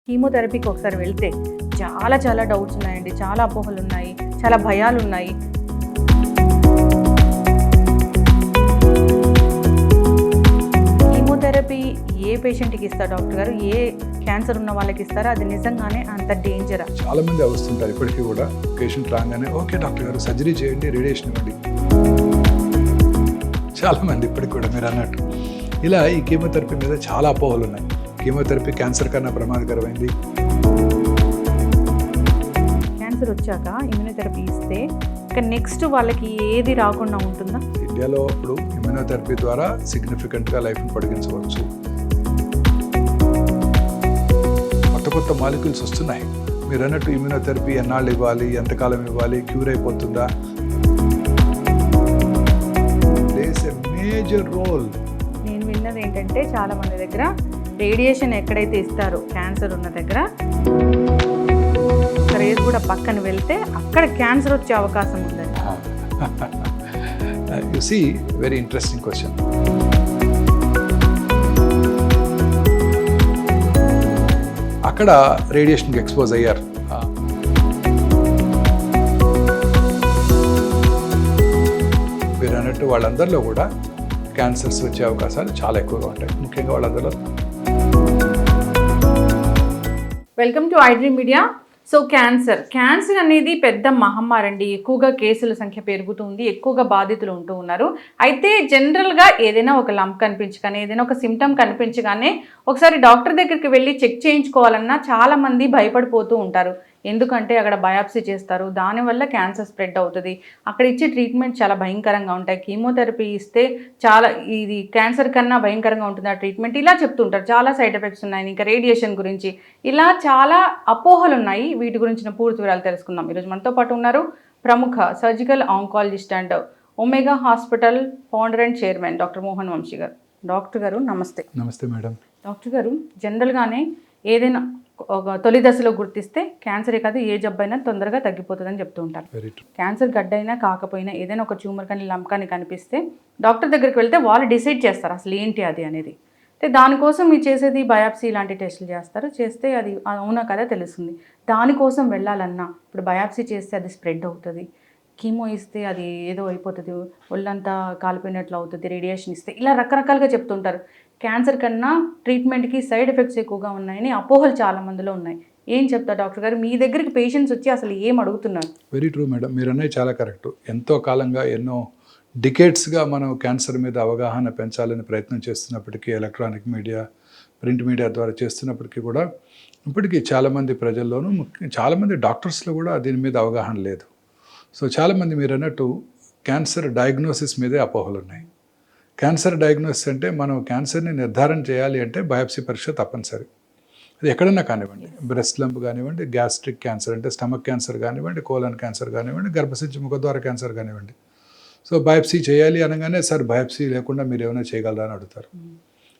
కీమోథెరపీకి ఒకసారి వెళ్తే చాలా డౌట్స్ ఉన్నాయండి, చాలా అపోహలు ఉన్నాయి, చాలా భయాలు ఉన్నాయి. కీమోథెరపీ ఏ పేషెంట్కి ఇస్తారు డాక్టర్ గారు? ఏ క్యాన్సర్ ఉన్న వాళ్ళకి ఇస్తారా? అది నిజంగానే అంత డేంజరా? చాలా మంది వస్తుంటారు ఇప్పటికీ కూడా. పేషెంట్ రాగానే ఓకే డాక్టర్ గారు సర్జరీ చేయండి, రేడియేషన్ ఇవ్వండి. చాలా మంది ఇప్పటికి కూడా మీరు అన్నట్టు ఇలా ఈ కీమోథెరపీ మీద చాలా అపోహలు ఉన్నాయి. కీమోథెరపీ క్యాన్సర్ కన్నా ప్రమాదకరమైంది. క్యాన్సర్ వచ్చాక ఇమ్యూనోథెరపీ ఇస్తే ఇక నెక్స్ట్ వాళ్ళకి ఏది రాకుండా ఉంటుందా? ఇండియాలో ఇప్పుడు ఇమ్యూనోథెరపీ ద్వారా సిగ్నిఫికెంట్గా లైఫ్ని పొడిగించవచ్చు. కొత్త మాలిక్యూల్స్ వస్తున్నాయి. మీరు అన్నట్టు ఇమ్యూనోథెరపీ ఎన్నాళ్ళు ఇవ్వాలి, ఎంతకాలం ఇవ్వాలి, క్యూర్ అయిపోతుందా? Plays a major role. నేను విన్నది ఏంటంటే చాలా మంది దగ్గర రేడియేషన్ ఎక్కడైతే ఇస్తారో క్యాన్సర్ ఉన్న దగ్గర రేస్ కూడా పక్కన వెళ్తే అక్కడ క్యాన్సర్ వచ్చే అవకాశం ఉందని. You see, very interesting question. అక్కడ రేడియేషన్కి ఎక్స్పోజ్ అయ్యారు. మీరు అన్నట్టు వాళ్ళందరిలో కూడా క్యాన్సర్స్ వచ్చే అవకాశాలు చాలా ఎక్కువగా ఉంటాయి, ముఖ్యంగా వాళ్ళందరిలో. Welcome to iDream media. So cancer అనేది పెద్ద మహమ్మారి అండి. ఎక్కువగా కేసుల సంఖ్య పెరుగుతుంది, ఎక్కువగా బాధితులు ఉంటూ ఉన్నారు. అయితే జనరల్గా ఏదైనా ఒక లంప్ కనిపించగానే, ఏదైనా ఒక సిమ్టమ్ కనిపించగానే ఒకసారి డాక్టర్ దగ్గరికి వెళ్ళి చెక్ చేయించుకోవాలన్నా చాలామంది భయపడిపోతూ ఉంటారు. ఎందుకంటే అక్కడ బయాప్సీ చేస్తారు, దానివల్ల క్యాన్సర్ స్ప్రెడ్ అవుతుంది. అక్కడ ఇచ్చే ట్రీట్మెంట్ చాలా భయంకరంగా ఉంటాయి. కీమోథెరపీ ఇస్తే చాలా ఇది క్యాన్సర్ కన్నా భయంకరంగా ఉంటుంది ఆ ట్రీట్మెంట్, ఇలా చెప్తుంటారు. చాలా సైడ్ ఎఫెక్ట్స్ ఉన్నాయి, ఇంకా రేడియేషన్ గురించి ఇలా చాలా అపోహలు ఉన్నాయి. వీటి గురించిన పూర్తి వివరాలు తెలుసుకుందాం. ఈరోజు మనతో పాటు ఉన్నారు ప్రముఖ surgical oncologist and Omega hospital founder and chairman doctor Mohan Vamshi గారు. డాక్టర్ గారు నమస్తే. నమస్తే మేడం. డాక్టర్ గారు, జనరల్గానే ఏదైనా ఒక తొలి దశలో గుర్తిస్తే క్యాన్సరే కాదు ఏ జబ్బైనా తొందరగా తగ్గిపోతుందని చెప్తూ ఉంటారు. క్యాన్సర్ గడ్డైనా కాకపోయినా ఏదైనా ఒక ట్యూమర్ కానీ లంప్ కానీ కనిపిస్తే డాక్టర్ దగ్గరికి వెళ్తే వాళ్ళు డిసైడ్ చేస్తారు అసలు ఏంటి అది అనేది. అయితే దానికోసం మీరు చేసేది బయాప్సీ ఇలాంటి టెస్టులు చేస్తారు. చేస్తే అది అవునా కదా తెలుస్తుంది. దానికోసం వెళ్ళాలన్నా ఇప్పుడు బయాప్సీ చేస్తే అది స్ప్రెడ్ అవుతుంది, కీమో ఇస్తే అది ఏదో అయిపోతుంది, ఒళ్ళంతా కాలిపోయినట్లు అవుతుంది, రేడియేషన్ ఇస్తే ఇలా రకరకాలుగా చెప్తుంటారు. క్యాన్సర్ కన్నా ట్రీట్మెంట్కి సైడ్ ఎఫెక్ట్స్ ఎక్కువగా ఉన్నాయని అపోహలు చాలా మందిలో ఉన్నాయి. ఏం చెప్తారు డాక్టర్ గారు? మీ దగ్గరికి పేషెంట్స్ వచ్చి అసలు ఏం అడుగుతున్నారు? వెరీ ట్రూ మేడం, మీరు అన్నది చాలా కరెక్ట్. ఎంతో కాలంగా ఎన్నో డికేట్స్గా మనం క్యాన్సర్ మీద అవగాహన పెంచాలని ప్రయత్నం చేస్తున్నప్పటికీ, ఎలక్ట్రానిక్ మీడియా, ప్రింట్ మీడియా ద్వారా చేస్తున్నప్పటికీ కూడా ఇప్పటికీ చాలామంది ప్రజల్లోనూ, చాలామంది డాక్టర్స్లో కూడా దీని మీద అవగాహన లేదు. సో చాలామంది మీరు అన్నట్టు క్యాన్సర్ డయాగ్నోసిస్ మీదే అపోహలు ఉన్నాయి. క్యాన్సర్ డయాగ్నోసిస్ అంటే మనం క్యాన్సర్ని నిర్ధారణ చేయాలి అంటే బయాప్సీ పరీక్ష తప్పనిసరి. అది ఎక్కడన్నా కానివ్వండి, బ్రెస్ట్ లంప్ కానివ్వండి, గ్యాస్ట్రిక్ క్యాన్సర్ అంటే స్టమక్ క్యాన్సర్ కానివ్వండి, కోలన్ క్యాన్సర్ కానివ్వండి, గర్భసంచి ముఖద్వార క్యాన్సర్ కానివ్వండి. సో బయాప్సీ చేయాలి అనగానే సార్ బయాప్సీ లేకుండా మీరు ఏమైనా చేయగలరా అని అడుగుతారు.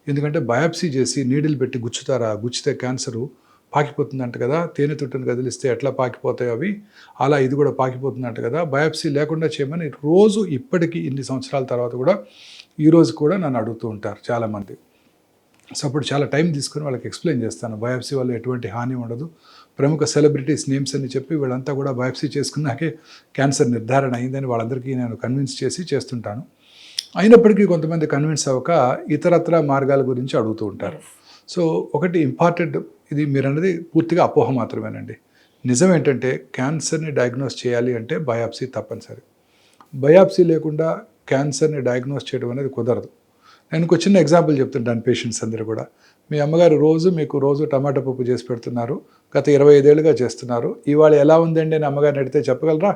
ఎందుకంటే బయాప్సీ చేసి నీడిల్ పెట్టి గుచ్చుతారా, గుచ్చితే క్యాన్సరు పాకిపోతుందంట కదా, తేనె తుట్టను కదిలిస్తే ఎట్లా పాకిపోతాయో అవి అలా ఇది కూడా పాకిపోతుందంట కదా, బయాప్సీ లేకుండా చేయమని రోజు ఇప్పటికీ ఇన్ని సంవత్సరాల తర్వాత కూడా ఈరోజు కూడా నన్ను అడుగుతూ ఉంటారు చాలామంది. సో అప్పుడు చాలా టైం తీసుకుని వాళ్ళకి ఎక్స్ప్లెయిన్ చేస్తాను. బయాప్సీ వల్ల ఎటువంటి హాని ఉండదు. ప్రముఖ సెలబ్రిటీస్ నేమ్స్ అని చెప్పి వీళ్ళంతా కూడా బయాప్సీ చేసుకున్నాకే క్యాన్సర్ నిర్ధారణ అయిందని వాళ్ళందరికీ నేను కన్విన్స్ చేసి చేస్తుంటాను. అయినప్పటికీ కొంతమంది కన్విన్స్ అవ్వక ఇతరత్ర మార్గాల గురించి అడుగుతూ ఉంటారు. సో ఒకటి ఇంపార్టెంట్, ఇది మీరు అన్నది పూర్తిగా అపోహ మాత్రమేనండి. నిజం ఏంటంటే క్యాన్సర్ని డయాగ్నోస్ చేయాలి అంటే బయాప్సీ తప్పనిసరి. బయాప్సీ లేకుండా క్యాన్సర్ని డయాగ్నోస్ చేయడం అనేది కుదరదు. నేను ఒక చిన్న ఎగ్జాంపుల్ చెప్తుంటాను పేషెంట్స్ అందరూ కూడా. మీ అమ్మగారు మీకు రోజు టమాటా పప్పు చేసి పెడుతున్నారు, గత 25 ఏళ్ళుగా చేస్తున్నారు. ఇవాళ ఎలా ఉందండి అని అమ్మగారిని అడిగితే చెప్పగలరా?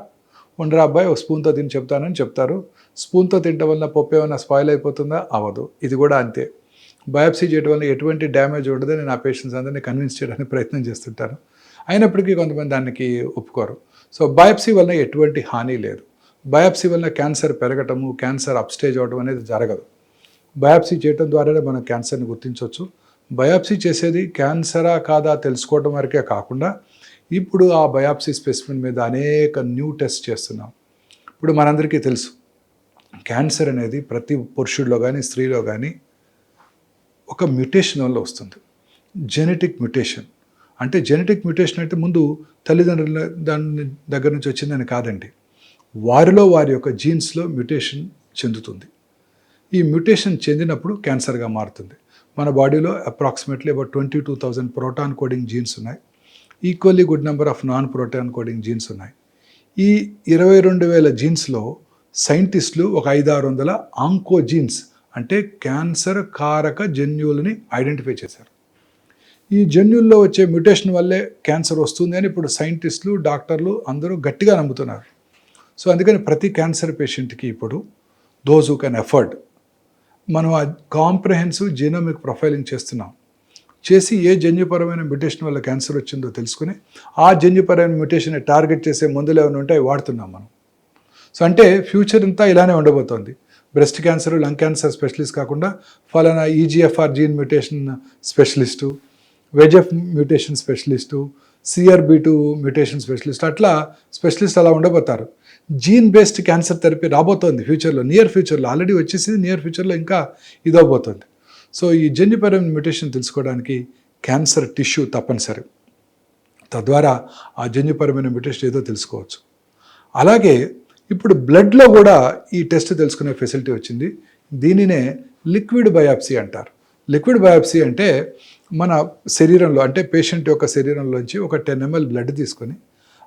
ఉండరా అబ్బాయి, ఒక స్పూన్తో తిని చెప్తానని చెప్తారు. స్పూన్తో తినడం వల్ల పప్పు ఏమైనా స్పాయిల్ అయిపోతుందా? అవ్వదు. ఇది కూడా అంతే. బయాప్సీ చేయడం వల్ల ఎటువంటి డ్యామేజ్ ఉండదని నా పేషెంట్స్ అందరినీ కన్విన్స్ చేయడానికి ప్రయత్నం చేస్తుంటాను. అయినప్పటికీ కొంతమంది దానికి ఒప్పుకోరు. సో బయాప్సీ వల్ల ఎటువంటి హాని లేదు. బయాప్సీ వల్ల క్యాన్సర్ పెరగటము, క్యాన్సర్ అప్స్టేజ్ అవ్వడం అనేది జరగదు. బయాప్సీ చేయడం ద్వారానే మనం క్యాన్సర్ని గుర్తించవచ్చు. బయాప్సీ చేసేది క్యాన్సరా కాదా తెలుసుకోవడం వరకే కాకుండా ఇప్పుడు ఆ బయాప్సీ స్పెసిమెన్ మీద అనేక న్యూ టెస్ట్ చేస్తున్నాం. ఇప్పుడు మనందరికీ తెలుసు క్యాన్సర్ అనేది ప్రతి పురుషుడిలో కానీ స్త్రీలో కానీ ఒక మ్యుటేషన్ వల్ల వస్తుంది. జెనెటిక్ మ్యుటేషన్ అంటే జెనెటిక్ మ్యుటేషన్ అంటే ముందు తల్లిదండ్రుల దాని దగ్గర నుంచి వచ్చిందని కాదండి, వారిలో వారి యొక్క జీన్స్లో మ్యుటేషన్ చెందుతుంది. ఈ మ్యుటేషన్ చెందినప్పుడు క్యాన్సర్గా మారుతుంది. మన బాడీలో approximately about 22,000 protein coding genes ఉన్నాయి. Equally good number of non protein coding genes ఉన్నాయి. ఈ 22,000 జీన్స్లో సైంటిస్టులు ఒక 500-600 ఆంకోజీన్స్ అంటే క్యాన్సర్ కారక జన్యువులని ఐడెంటిఫై చేశారు. ఈ జన్యుల్లో వచ్చే మ్యుటేషన్ వల్లే క్యాన్సర్ వస్తుంది అని ఇప్పుడు సైంటిస్టులు, డాక్టర్లు అందరూ గట్టిగా నమ్ముతున్నారు. సో అందుకని ప్రతి క్యాన్సర్ పేషెంట్కి ఇప్పుడు దోస్ హూ కెన్ ఎఫర్డ్ మనం ఆ కాంప్రహెన్సివ్ జీనోమిక్ ప్రొఫైలింగ్ చేస్తున్నాం. చేసి ఏ జన్యుపరమైన మ్యుటేషన్ వల్ల క్యాన్సర్ వచ్చిందో తెలుసుకుని ఆ జన్యుపరమైన మ్యుటేషన్ని టార్గెట్ చేసే మందులు ఏమైనా ఉంటే అవి వాడుతున్నాం మనం. సో అంటే ఫ్యూచర్ అంతా ఇలానే ఉండబోతోంది. Breast cancer, lung cancer specialist కాకుండా ఫలానా EGFR gene mutation specialist, VEGF mutation specialist, CRB2 mutation specialist, అట్లా స్పెషలిస్ట్ అలా ఉండబోతారు. జీన్ బేస్డ్ క్యాన్సర్ థెరపీ రాబోతోంది ఫ్యూచర్లో, నియర్ ఫ్యూచర్లో. ఆల్రెడీ వచ్చేసి నియర్ ఫ్యూచర్లో ఇంకా ఇదవబోతుంది. సో ఈ జన్యుపరమైన మ్యుటేషన్ తెలుసుకోవడానికి క్యాన్సర్ టిష్యూ తప్పనిసరి. తద్వారా ఆ జన్యుపరమైన మ్యుటేషన్ ఏదో తెలుసుకోవచ్చు. అలాగే ఇప్పుడు బ్లడ్లో కూడా ఈ టెస్ట్ తెలుసుకునే ఫెసిలిటీ వచ్చింది. దీనినే లిక్విడ్ బయాప్సీ అంటారు. లిక్విడ్ బయాప్సీ అంటే మన శరీరంలో అంటే పేషెంట్ యొక్క శరీరంలోంచి ఒక 10 ml బ్లడ్ తీసుకొని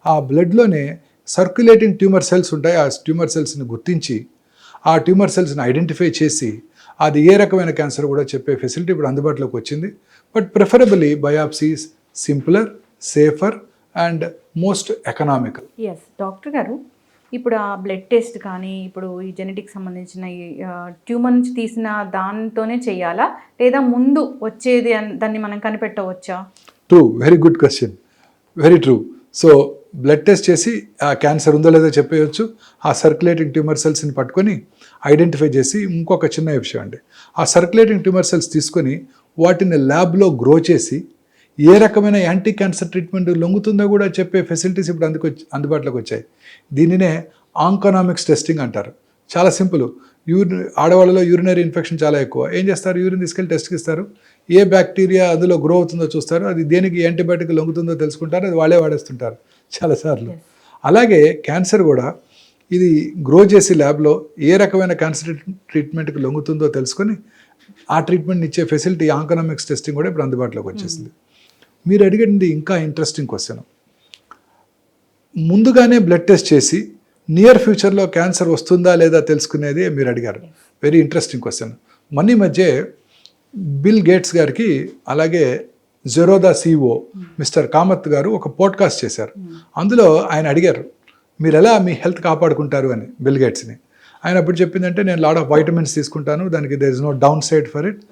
ఆ బ్లడ్లోనే సర్క్యులేటింగ్ ట్యూమర్ సెల్స్ ఉంటాయి. ఆ ట్యూమర్ సెల్స్ని గుర్తించి ఆ ట్యూమర్ సెల్స్ని ఐడెంటిఫై చేసి అది ఏ రకమైన క్యాన్సర్ కూడా చెప్పే ఫెసిలిటీ ఇప్పుడు అందుబాటులోకి వచ్చింది. But preferably biopsies simpler, safer and most economical. Yes doctor గారు, ఇప్పుడు ఆ బ్లడ్ టెస్ట్ కానీ ఇప్పుడు ఈ జెనెటిక్ సంబంధించిన ఈ ట్యూమర్ నుంచి తీసిన దాంతోనే చేయాలా, లేదా ముందు వచ్చేది దాన్ని మనం కనిపెట్టవచ్చా? True, very good question, very true. So blood test చేసి ఆ క్యాన్సర్ ఉందో లేదో చెప్పేయచ్చు. ఆ సర్క్యులేటింగ్ ట్యూమర్ సెల్స్ని పట్టుకొని ఐడెంటిఫై చేసి, ఇంకొక చిన్న విషయం అండి, ఆ సర్క్యులేటింగ్ ట్యూమర్ సెల్స్ తీసుకొని వాటిని ల్యాబ్లో గ్రో చేసి ఏ రకమైన యాంటీ క్యాన్సర్ ట్రీట్మెంట్ లొంగుతుందో కూడా చెప్పే ఫెసిలిటీస్ ఇప్పుడు అందుబాటులోకి వచ్చాయి. దీనినే ఆంకోనామిక్స్ టెస్టింగ్ అంటారు. చాలా సింపుల్. ఆడవాళ్ళలో యూరినరీ ఇన్ఫెక్షన్ చాలా ఎక్కువ. ఏం చేస్తారు? యూరిన్ తీసుకెళ్ళి టెస్ట్కి ఇస్తారు. ఏ బ్యాక్టీరియా అందులో గ్రో అవుతుందో చూస్తారు. అది దేనికి యాంటీబయాటిక్ లొంగుతుందో తెలుసుకుంటారు. అది వాళ్ళే వాడేస్తుంటారు చాలాసార్లు. అలాగే క్యాన్సర్ కూడా ఇది గ్రో చేసి ల్యాబ్లో ఏ రకమైన క్యాన్సర్ ట్రీట్మెంట్కి లొంగుతుందో తెలుసుకొని ఆ ట్రీట్మెంట్ ఇచ్చే ఫెసిలిటీ ఆంకోనామిక్స్ టెస్టింగ్ కూడా ఇప్పుడు అందుబాటులోకి వచ్చేసింది. మీరు అడిగింది ఇంకా ఇంట్రెస్టింగ్ క్వశ్చన్. ముందుగానే బ్లడ్ టెస్ట్ చేసి నియర్ ఫ్యూచర్లో క్యాన్సర్ వస్తుందా లేదా తెలుసుకునేది మీరు అడిగారు. Very interesting question. మొన్న మధ్య బిల్ గేట్స్ గారికి అలాగే జెరోదా CEO మిస్టర్ కామత్ గారు ఒక పోడ్కాస్ట్ చేశారు. అందులో ఆయన అడిగారు, మీరు ఎలా మీ హెల్త్ కాపాడుకుంటారు అని బిల్ గేట్స్ని. ఆయన అప్పుడు చెప్పిందంటే, నేను లాట్ ఆఫ్ వైటమిన్స్ తీసుకుంటాను, దానికి there is no downside for it.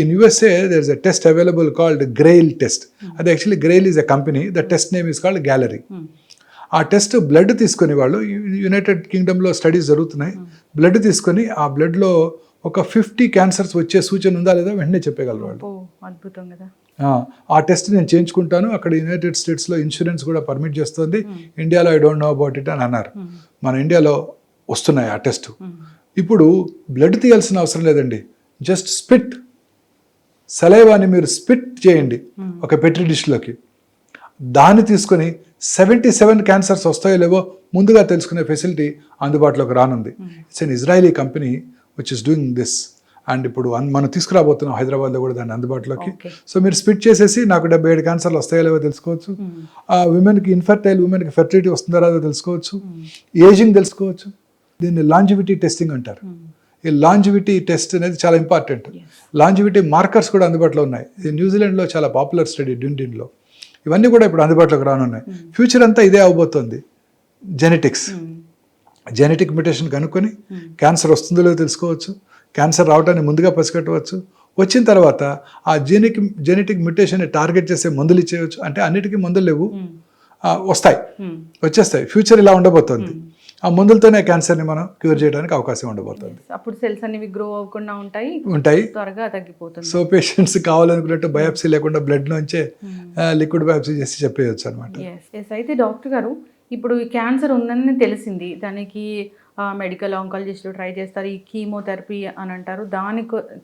In USA there is a test available called GRAIL test. అది actually GRAIL is a company. The test name is called Gallery. ఆ test blood తీసుకుని వాళ్ళు United కింగ్డమ్లో studies జరుగుతున్నాయి. Blood తీసుకొని ఆ బ్లడ్లో ఒక 50 cancers వచ్చే సూచన ఉందా లేదా వెంటనే చెప్పగలరు వాళ్ళు. అద్భుతం కదా. ఆ టెస్ట్ నేను చేయించుకుంటాను, అక్కడ యునైటెడ్ స్టేట్స్లో ఇన్సూరెన్స్ కూడా పర్మిట్ చేస్తుంది, ఇండియాలో I don't know about it అని అన్నారు. మన ఇండియాలో వస్తున్నాయి ఆ టెస్ట్. ఇప్పుడు బ్లడ్ తీయాల్సిన అవసరం లేదండి, జస్ట్ స్పిట్ సలైవాని మీరు స్పిట్ చేయండి ఒక పెట్రీ డిష్లోకి. దాన్ని తీసుకొని 77 క్యాన్సర్స్ వస్తాయో లేవో ముందుగా తెలుసుకునే ఫెసిలిటీ అందుబాటులోకి రానుంది. It's an Israeli company which is doing this. And ఇప్పుడు మనం తీసుకురాబోతున్నాం హైదరాబాద్లో కూడా దాన్ని అందుబాటులోకి. సో మీరు స్పిట్ చేసేసి నాకు 77 క్యాన్సర్లు వస్తాయో లేవో తెలుసుకోవచ్చు. విమెన్కి ఇన్ఫర్టైల్ ఉమెన్కి ఫెర్టిలిటీ వస్తుందో రాదో తెలుసుకోవచ్చు. ఏజింగ్ తెలుసుకోవచ్చు. దీన్ని లాంజివిటీ టెస్టింగ్ అంటారు. ఈ లాంజివిటీ టెస్ట్ అనేది చాలా ఇంపార్టెంట్. లాంజివిటీ మార్కర్స్ కూడా అందుబాటులో ఉన్నాయి. ఇది న్యూజిలాండ్లో చాలా పాపులర్ స్టడీ, డ్యూన్డిన్లో. ఇవన్నీ కూడా ఇప్పుడు అందుబాటులోకి రానున్నాయి. ఫ్యూచర్ అంతా ఇదే అవబోతోంది. జెనెటిక్స్, జెనెటిక్ మ్యుటేషన్ కనుక్కొని క్యాన్సర్ వస్తుందో లేదో తెలుసుకోవచ్చు. క్యాన్సర్ రావడాన్ని ముందుగా పసిగట్టవచ్చు. వచ్చిన తర్వాత ఆ జెనెటిక్ మ్యుటేషన్ని టార్గెట్ చేసే మందులు ఇచ్చేయచ్చు. అంటే అన్నిటికీ మందులు లేవు, వచ్చేస్తాయి. ఫ్యూచర్ ఇలా ఉండబోతోంది. ఆ మందులతోనే క్యాన్సర్ని మనం క్యూర్ చేయడానికి అవకాశం ఉండబోతుంది. అప్పుడు సెల్స్ అనేవి గ్రో అవ్వకుండా ఉంటాయి, త్వరగా తగ్గిపోతుంది. సో పేషెంట్స్ కావాలనుకున్నట్టు బయాప్సీ లేకుండా బ్లడ్ నుంచే లిక్విడ్ బయాప్సీ చేసి చెప్పేయచ్చు అనమాట. అయితే డాక్టర్ గారు, ఇప్పుడు ఈ క్యాన్సర్ ఉందని తెలిసింది, దానికి మెడికల్ ఆంకాలజిస్టులు ట్రై చేస్తారు, ఈ కీమోథెరపీ అని అంటారు.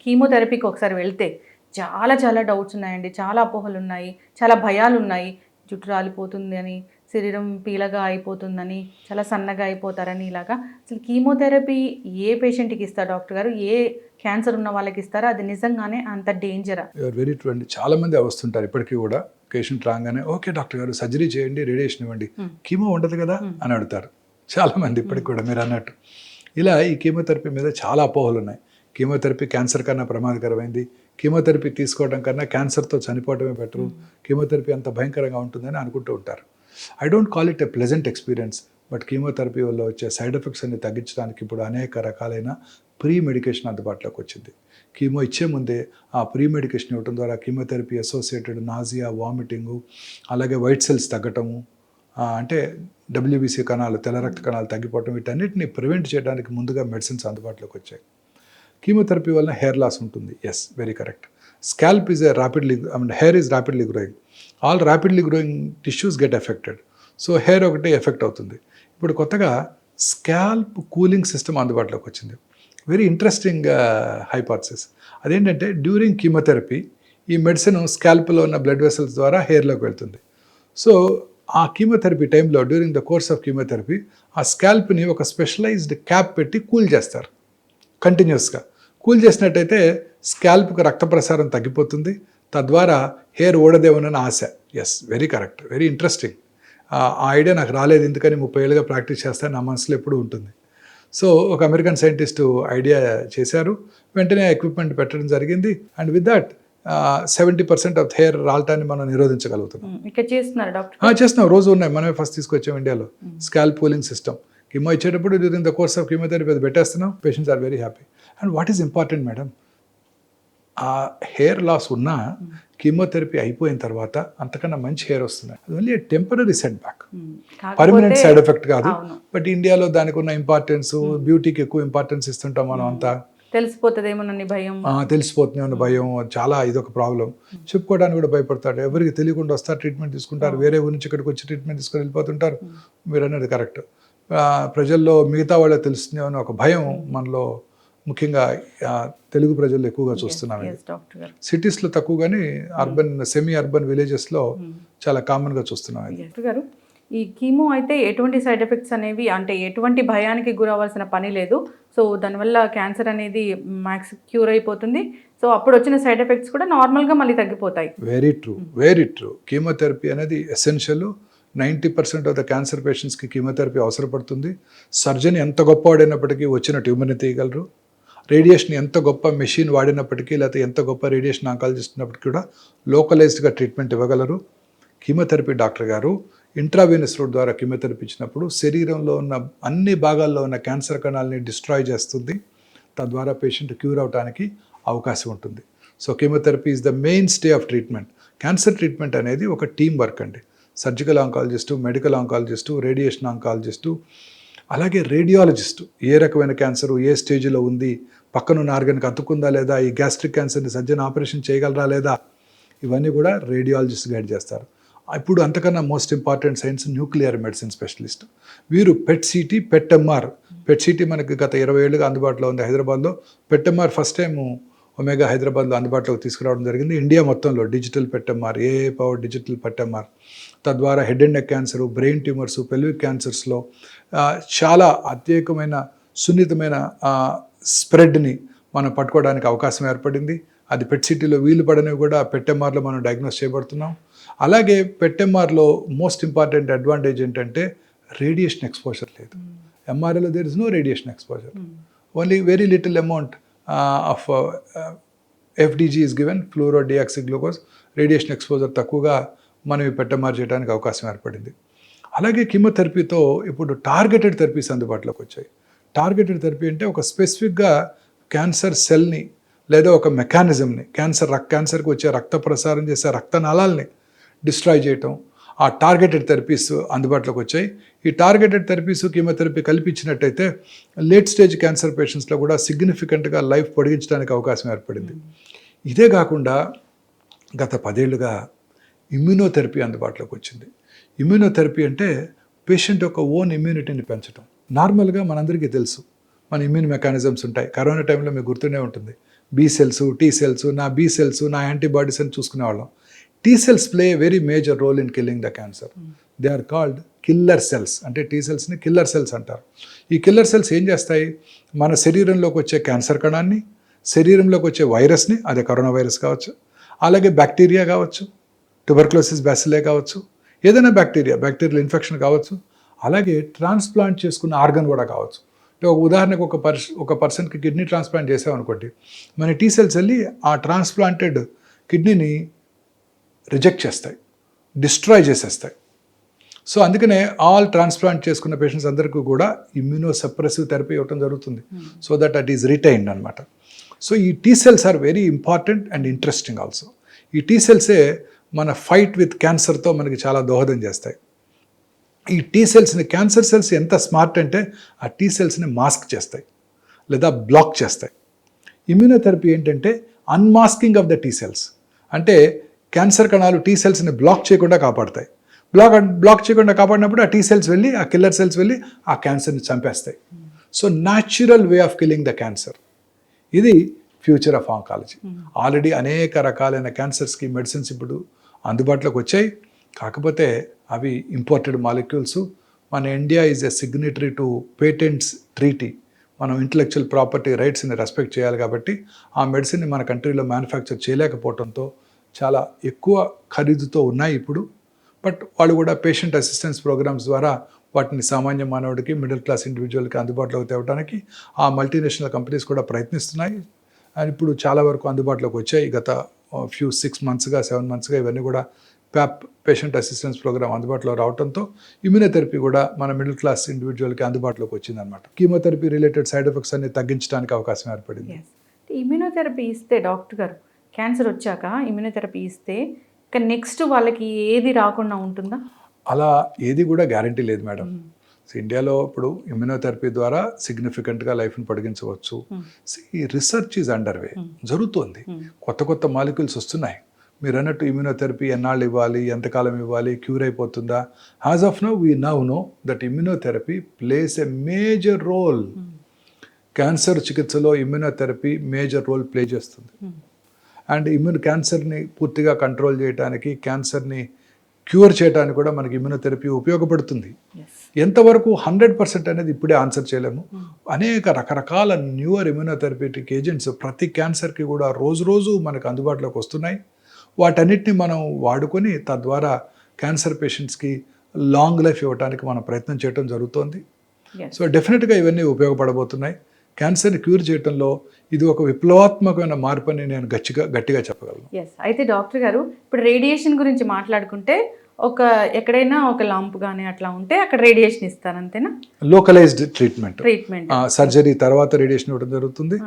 కీమోథెరపీకి ఒకసారి వెళ్తే చాలా చాలా డౌట్స్ ఉన్నాయండి, చాలా అపోహలు ఉన్నాయి, చాలా భయాలు ఉన్నాయి. జుట్టు రాలిపోతుంది అని, శరీరం పీలగా అయిపోతుందని, చాలా సన్నగా అయిపోతారని, ఇలాగా అసలు కీమోథెరపీ ఏ పేషెంట్కి ఇస్తారు డాక్టర్ గారు? ఏ క్యాన్సర్ ఉన్న వాళ్ళకి ఇస్తారా? అది నిజంగానే అంత డేంజరా? వెరీ ట్రూ అండి. చాలా మంది వస్తుంటారు ఇప్పటికీ కూడా. పేషెంట్ రాగానే ఓకే డాక్టర్ గారు సర్జరీ చేయండి, రేడియేషన్ ఇవ్వండి, కీమో ఉండదు కదా అని అడుగుతారు చాలా మంది ఇప్పటికి కూడా మీరు అన్నట్టు. ఇలా ఈ కీమోథెరపీ మీద చాలా అపోహలు ఉన్నాయి. కీమోథెరపీ క్యాన్సర్ కన్నా ప్రమాదకరమైంది, కీమోథెరపీ తీసుకోవడం కన్నా క్యాన్సర్తో చనిపోవడమే బెటరు, కీమోథెరపీ అంత భయంకరంగా ఉంటుందని అనుకుంటూ ఉంటారు. I don't call it a pleasant experience, but chemotherapy వల్ల వచ్చే సైడ్ ఎఫెక్ట్స్ అన్ని తగ్గించడానికి ఇప్పుడు అనేక రకాలైన ప్రీ మెడికేషన్ అందుబాటులోకి వచ్చింది. కీమో ఇచ్చే ముందే ఆ ప్రీ మెడికేషన్ ఇవ్వడం ద్వారా కీమోథెరపీ అసోసియేటెడ్ నాజియా, వామిటింగు, అలాగే వైట్ సెల్స్ తగ్గటము, అంటే డబ్ల్యూబీసీ కణాలు, తెల్ల రక్త కణాలు తగ్గిపోవటం, వీటన్నిటిని ప్రివెంట్ చేయడానికి ముందుగా మెడిసిన్స్ అందుబాటులోకి వచ్చాయి. కీమోథెరపీ వలన హెయిర్ లాస్ ఉంటుంది. Yes, very correct. Scalp is hair is rapidly growing. All rapidly growing tissues get affected. So hair ఒకటి ఎఫెక్ట్ అవుతుంది. ఇప్పుడు కొత్తగా స్కాల్ప్ కూలింగ్ సిస్టమ్ అందుబాటులోకి వచ్చింది. Very interesting hypothesis. అదేంటంటే డ్యూరింగ్ కీమోథెరపీ ఈ మెడిసిన్ స్కాల్ప్లో ఉన్న బ్లడ్ వెసల్స్ ద్వారా హెయిర్లోకి వెళ్తుంది. సో ఆ కీమోథెరపీ టైంలో during the course of chemotherapy ఆ స్కాల్ప్ని ఒక స్పెషలైజ్డ్ క్యాప్ పెట్టి కూల్ చేస్తారు. కంటిన్యూస్గా కూల్ చేసినట్టయితే స్కాల్ప్కి రక్త ప్రసారం తగ్గిపోతుంది, తద్వారా హెయిర్ ఊడదేమోనని ఆశ. Yes, very correct, very interesting. ఆ ఐడియా నాకు రాలేదు, ఎందుకని 30 ఏళ్ళుగా ప్రాక్టీస్ చేస్తాను, నా మనసులో ఎప్పుడూ ఉంటుంది. సో ఒక అమెరికన్ సైంటిస్టు ఐడియా చేశారు, వెంటనే ఎక్విప్మెంట్ పెట్టడం జరిగింది. And with that 70% of hair రాలటాన్ని మనం నిరోధించగలుగుతున్నాం. ఇక్కడ చేస్తున్నారు డాక్టర్? చేస్తున్నాం, రోజు ఉన్నాయి. మనమే ఫస్ట్ తీసుకొచ్చాం ఇండియాలో స్కాల్ప్ కూలింగ్ సిస్టమ్. కీమో ఇచ్చేటప్పుడు during the course of chemotherapy అది పెట్టేస్తున్నాం. Patients are very happy. And what is important madam, ఆ హెయిర్ లాస్ ఉన్నా కీమోథెరపీ అయిపోయిన తర్వాత అంతకన్నా మంచి హెయిర్ వస్తుంది. అది only temporary set back, permanent side effect కాదు. బట్ ఇండియాలో దానికి ఉన్న ఇంపార్టెన్స్, బ్యూటీకి ఎక్కువ ఇంపార్టెన్స్ ఇస్తుంటాం మనం అంతా. తెలిసిపోతుందేమోనని భయం, తెలిసిపోతుందేమో భయం, చాలా ఇదొక ప్రాబ్లం. చెప్పుకోవడానికి కూడా భయపడతాడు. ఎవరికి తెలియకుండా వస్తారు, ట్రీట్మెంట్ తీసుకుంటారు, వేరే ఊరి నుంచి ఇక్కడికి వచ్చి ట్రీట్మెంట్ తీసుకొని వెళ్ళిపోతుంటారు. మీరు అనేది కరెక్ట్. ప్రజల్లో మిగతా వాళ్ళకి తెలుస్తుంది అని ఒక భయం మనలో, ముఖ్యంగా తెలుగు ప్రజల్లో ఎక్కువగా చూస్తున్నాం. సిటీస్లో తక్కువ, కానీ అర్బన్, సెమీ అర్బన్ విలేజెస్లో చాలా కామన్గా చూస్తున్నాం. డాక్టర్ గారు, ఈ కీమో అయితే ఎటువంటి సైడ్ ఎఫెక్ట్స్ అనేవి, అంటే ఎటువంటి భయానికి గురవ్వాల్సిన పని లేదు. సో దానివల్ల క్యాన్సర్ అనేది మ్యాక్స్ క్యూర్ అయిపోతుంది. సో అప్పుడు వచ్చిన సైడ్ ఎఫెక్ట్స్ కూడా నార్మల్గా మళ్ళీ తగ్గిపోతాయి. Very true, very true. Chemotherapy అనేది ఎసెన్షియల్. 90% ఆఫ్ ద క్యాన్సర్ పేషెంట్స్కి కీమోథెరపీ అవసరపడుతుంది. సర్జన్ ఎంత గొప్పవాడినప్పటికీ వచ్చిన ట్యూమర్ని తీయగలరు. రేడియేషన్ ఎంత గొప్ప మెషిన్ వాడినప్పటికీ, లేకపోతే ఎంత గొప్ప రేడియేషన్ ఆంకాలజిస్ట్ ఉన్నప్పటికీ కూడా లోకలైజ్డ్గా ట్రీట్మెంట్ ఇవ్వగలరు. కీమోథెరపీ డాక్టర్ గారు ఇంట్రావెనస్ రూట్ ద్వారా కీమోథెరపీ ఇచ్చినప్పుడు శరీరంలో ఉన్న అన్ని భాగాల్లో ఉన్న క్యాన్సర్ కణాలని డిస్ట్రాయ్ చేస్తుంది. తద్వారా పేషెంట్ క్యూర్ అవడానికి అవకాశం ఉంటుంది. So chemotherapy is the main stay of treatment. Cancer treatment అనేది ఒక టీం వర్క్ అండి. Surgical oncologist, medical oncologist, radiation oncologist, అలాగే రేడియాలజిస్టు, ఏ రకమైన క్యాన్సరు ఏ స్టేజ్లో ఉంది, పక్కనున్న ఆర్గన్కి అతుక్కుందా లేదా, ఈ గ్యాస్ట్రిక్ క్యాన్సర్ని సర్జన్ ఆపరేషన్ చేయగలరా లేదా, ఇవన్నీ కూడా రేడియాలజిస్ట్ గైడ్ చేస్తారు. ఇప్పుడు అంతకన్నా most important science nuclear medicine specialist. వీరు పెట్-సిటీ, పెట్-ఎంఆర్. పెట్-సిటీ మనకి గత 20 ఏళ్ళుగా అందుబాటులో ఉంది హైదరాబాద్లో. పెట్-ఎంఆర్ ఫస్ట్ టైం ఒమేగా హైదరాబాద్లో అందుబాటులోకి తీసుకురావడం జరిగింది. ఇండియా మొత్తంలో డిజిటల్ పెట్-ఎంఆర్, ఏఏ పవర్ డిజిటల్ పెట్-ఎంఆర్. తద్వారా head and neck cancer, brain tumours, pelvic క్యాన్సర్స్లో చాలా అత్యేకమైన సున్నితమైన స్ప్రెడ్ని మనం పట్టుకోవడానికి అవకాశం ఏర్పడింది. అది పెట్-సిటీలో వీలు పడనివి కూడా పెట్-ఎంఆర్లో మనం డయాగ్నోస్ చేయబడుతున్నాం. అలాగే పెట్-ఎంఆర్లో మోస్ట్ ఇంపార్టెంట్ అడ్వాంటేజ్ ఏంటంటే రేడియేషన్ ఎక్స్పోజర్ లేదు. ఎంఆర్ఐలో there is no radiation exposure, only very little amount of FDG is given, fluoro deoxy glucose. Radiation exposure తక్కువగా మనం ఈ పెట్-ఎంఆర్ చేయడానికి అవకాశం ఏర్పడింది. అలాగే కీమోథెరపీతో ఇప్పుడు టార్గెటెడ్ థెరపీస్ అందుబాటులోకి వచ్చాయి. టార్గెటెడ్ థెరపీ అంటే ఒక స్పెసిఫిక్గా క్యాన్సర్ సెల్ని లేదా ఒక మెకానిజంని, క్యాన్సర్కి వచ్చే రక్త ప్రసారం చేసే రక్తనాళాలని డిస్ట్రాయ్ చేయటం, ఆ టార్గెటెడ్ థెరపీస్ అందుబాటులోకి వచ్చాయి. ఈ టార్గెటెడ్ థెరపీస్ కీమోథెరపీ కల్పించినట్టయితే లేట్ స్టేజ్ క్యాన్సర్ పేషెంట్స్లో కూడా సిగ్నిఫికెంట్గా లైఫ్ పొడిగించడానికి అవకాశం ఏర్పడింది. ఇదే కాకుండా గత 10 ఏళ్ళుగా ఇమ్యూనోథెరపీ అందుబాటులోకి వచ్చింది. ఇమ్యూనోథెరపీ అంటే పేషెంట్ యొక్క ఓన్ ఇమ్యూనిటీని పెంచడం. నార్మల్గా మనందరికీ తెలుసు మన ఇమ్యూన్ మెకానిజమ్స్ ఉంటాయి. కరోనా టైంలో మీకు గుర్తుండే ఉంటుంది, బీ సెల్స్, టీ సెల్స్, నా బీ సెల్స్, నా యాంటీబాడీస్ అని చూసుకునేవాళ్ళం. T cells play very major role in killing the cancer. They are called killer cells. అంటే టీ సెల్స్ని కిల్లర్ సెల్స్ అంటారు. ఈ కిల్లర్ సెల్స్ ఏం చేస్తాయి, మన శరీరంలోకి వచ్చే క్యాన్సర్ కణాన్ని, శరీరంలోకి వచ్చే వైరస్ని, అదే కరోనా వైరస్ కావచ్చు, అలాగే బ్యాక్టీరియా కావచ్చు, ట్యూబర్క్లోసిస్ బ్యాసిలే కావచ్చు, ఏదైనా బ్యాక్టీరియల్ ఇన్ఫెక్షన్ కావచ్చు, అలాగే ట్రాన్స్ప్లాంట్ చేసుకున్న ఆర్గన్ కూడా కావచ్చు. ఒక ఉదాహరణకు ఒక పర్సన్కి కిడ్నీ ట్రాన్స్ప్లాంట్ చేసామనుకోండి, మన టీ సెల్స్ వెళ్ళి ఆ ట్రాన్స్ప్లాంటెడ్ కిడ్నీని రిజెక్ట్ చేస్తాయి, డిస్ట్రాయ్ చేసేస్తాయి. సో అందుకనే ఆల్ ట్రాన్స్ప్లాంట్ చేసుకున్న పేషెంట్స్ అందరికీ కూడా ఇమ్యూనో సప్రెసివ్ థెరపీ ఇవ్వడం జరుగుతుంది, so that it is retained అనమాట. సో ఈ T cells are very important and interesting also. ఈ టీ సెల్సే మన ఫైట్ విత్ క్యాన్సర్తో మనకి చాలా దోహదం చేస్తాయి. ఈ టీ సెల్స్ని, క్యాన్సర్ సెల్స్ ఎంత స్మార్ట్ అంటే ఆ టీ సెల్స్ని మాస్క్ చేస్తాయి లేదా బ్లాక్ చేస్తాయి. ఇమ్యూనోథెరపీ ఏంటంటే unmasking of the T cells. అంటే క్యాన్సర్ కణాలు టీ సెల్స్ని బ్లాక్ చేయకుండా కాపాడతాయి. బ్లాక్ చేయకుండా కాపాడినప్పుడు ఆ టీ సెల్స్ వెళ్ళి, ఆ కిల్లర్ సెల్స్ వెళ్ళి ఆ క్యాన్సర్ని చంపేస్తాయి. So natural way of killing the cancer. ఇది ఫ్యూచర్ ఆఫ్ ఆంకాలజీ. ఆల్రెడీ అనేక రకాలైన క్యాన్సర్స్కి మెడిసిన్స్ ఇప్పుడు అందుబాటులోకి వచ్చాయి. కాకపోతే అవి ఇంపోర్టెడ్ మాలిక్యూల్స్. మన India is a signatory to patents treaty. మనం ఇంటలెక్చువల్ ప్రాపర్టీ రైట్స్ని రెస్పెక్ట్ చేయాలి కాబట్టి ఆ మెడిసిన్ని మన కంట్రీలో మ్యానుఫ్యాక్చర్ చేయలేకపోవడంతో చాలా ఎక్కువ ఖరీదుతో ఉన్నాయి ఇప్పుడు. బట్ వాళ్ళు కూడా పేషెంట్ అసిస్టెన్స్ ప్రోగ్రామ్స్ ద్వారా వాటిని సామాన్య మానవుడికి, మిడిల్ క్లాస్ ఇండివిజువల్కి అందుబాటులోకి తేవడానికి ఆ మల్టీనేషనల్ కంపెనీస్ కూడా ప్రయత్నిస్తున్నాయి. అండ్ ఇప్పుడు చాలా వరకు అందుబాటులోకి వచ్చాయి. గత 6 monthsగా 7 monthsగా ఇవన్నీ కూడా ప్యాప్, పేషెంట్ అసిస్టెన్స్ ప్రోగ్రామ్ అందుబాటులో రావడంతో ఇమ్యూనోథెరపీ కూడా మన మిడిల్ క్లాస్ ఇండివిజువల్కి అందుబాటులోకి వచ్చిందనమాట. కీమోథెరపీ రిలేటెడ్ సైడ్ ఎఫెక్ట్స్ అన్ని తగ్గించడానికి అవకాశం ఏర్పడింది. ఇమ్యూనోథెరపీ ఇస్తే డాక్టర్ గారు, క్యాన్సర్ వచ్చాక ఇమ్యూనోథెరపీ ఇస్తే ఇక నెక్స్ట్ వాళ్ళకి ఏది రాకుండా ఉంటుందా? అలా ఏది కూడా గ్యారంటీ లేదు మేడం. ఇండియాలో ఇప్పుడు ఇమ్యూనోథెరపీ ద్వారా సిగ్నిఫికెంట్గా లైఫ్ని పొడిగించవచ్చు. ఈ రిసర్చ్ ఈజ్ అండర్ వే, జరుగుతోంది. కొత్త మాలిక్యూల్స్ వస్తున్నాయి. మీరు అన్నట్టు ఇమ్యూనోథెరపీ ఎన్నాళ్ళు ఇవ్వాలి, ఎంతకాలం ఇవ్వాలి, క్యూర్ అయిపోతుందా? As of now we know that immunotherapy plays a major role. Cancer చికిత్సలో ఇమ్యూనోథెరపీ మేజర్ రోల్ ప్లే చేస్తుంది. అండ్ క్యాన్సర్ని పూర్తిగా కంట్రోల్ చేయడానికి, క్యాన్సర్ని క్యూర్ చేయడానికి కూడా మనకి ఇమ్యూనోథెరపీ ఉపయోగపడుతుంది. ఎంతవరకు 100% అనేది ఇప్పుడే ఆన్సర్ చేయలేము. అనేక రకరకాల న్యూయర్ ఇమ్యూనోథెరపీటిక్ ఏజెంట్స్ ప్రతి క్యాన్సర్కి కూడా రోజు మనకు అందుబాటులోకి వస్తున్నాయి. వాటన్నిటిని మనం వాడుకొని తద్వారా క్యాన్సర్ పేషెంట్స్కి లాంగ్ లైఫ్ ఇవ్వడానికి మనం ప్రయత్నం చేయడం జరుగుతోంది. సో డెఫినెట్గా ఇవన్నీ ఉపయోగపడబోతున్నాయి. క్యాన్సర్ని క్యూర్ చేయడంలో ఇది ఒక విప్లవాత్మకమైన మార్పు అని నేను గట్టిగా చెప్పగలను. అయితే డాక్టర్ గారు, ఇప్పుడు రేడియేషన్ గురించి మాట్లాడుకుంటే ఎక్కడైనా ఒక లంప్ కానీ అట్లా ఉంటే అక్కడ రేడియేషన్ ఇస్తారు, అంతేనా? Localized treatment. సర్జరీ తర్వాత రేడియేషన్ ఇవ్వడం జరుగుతుంది.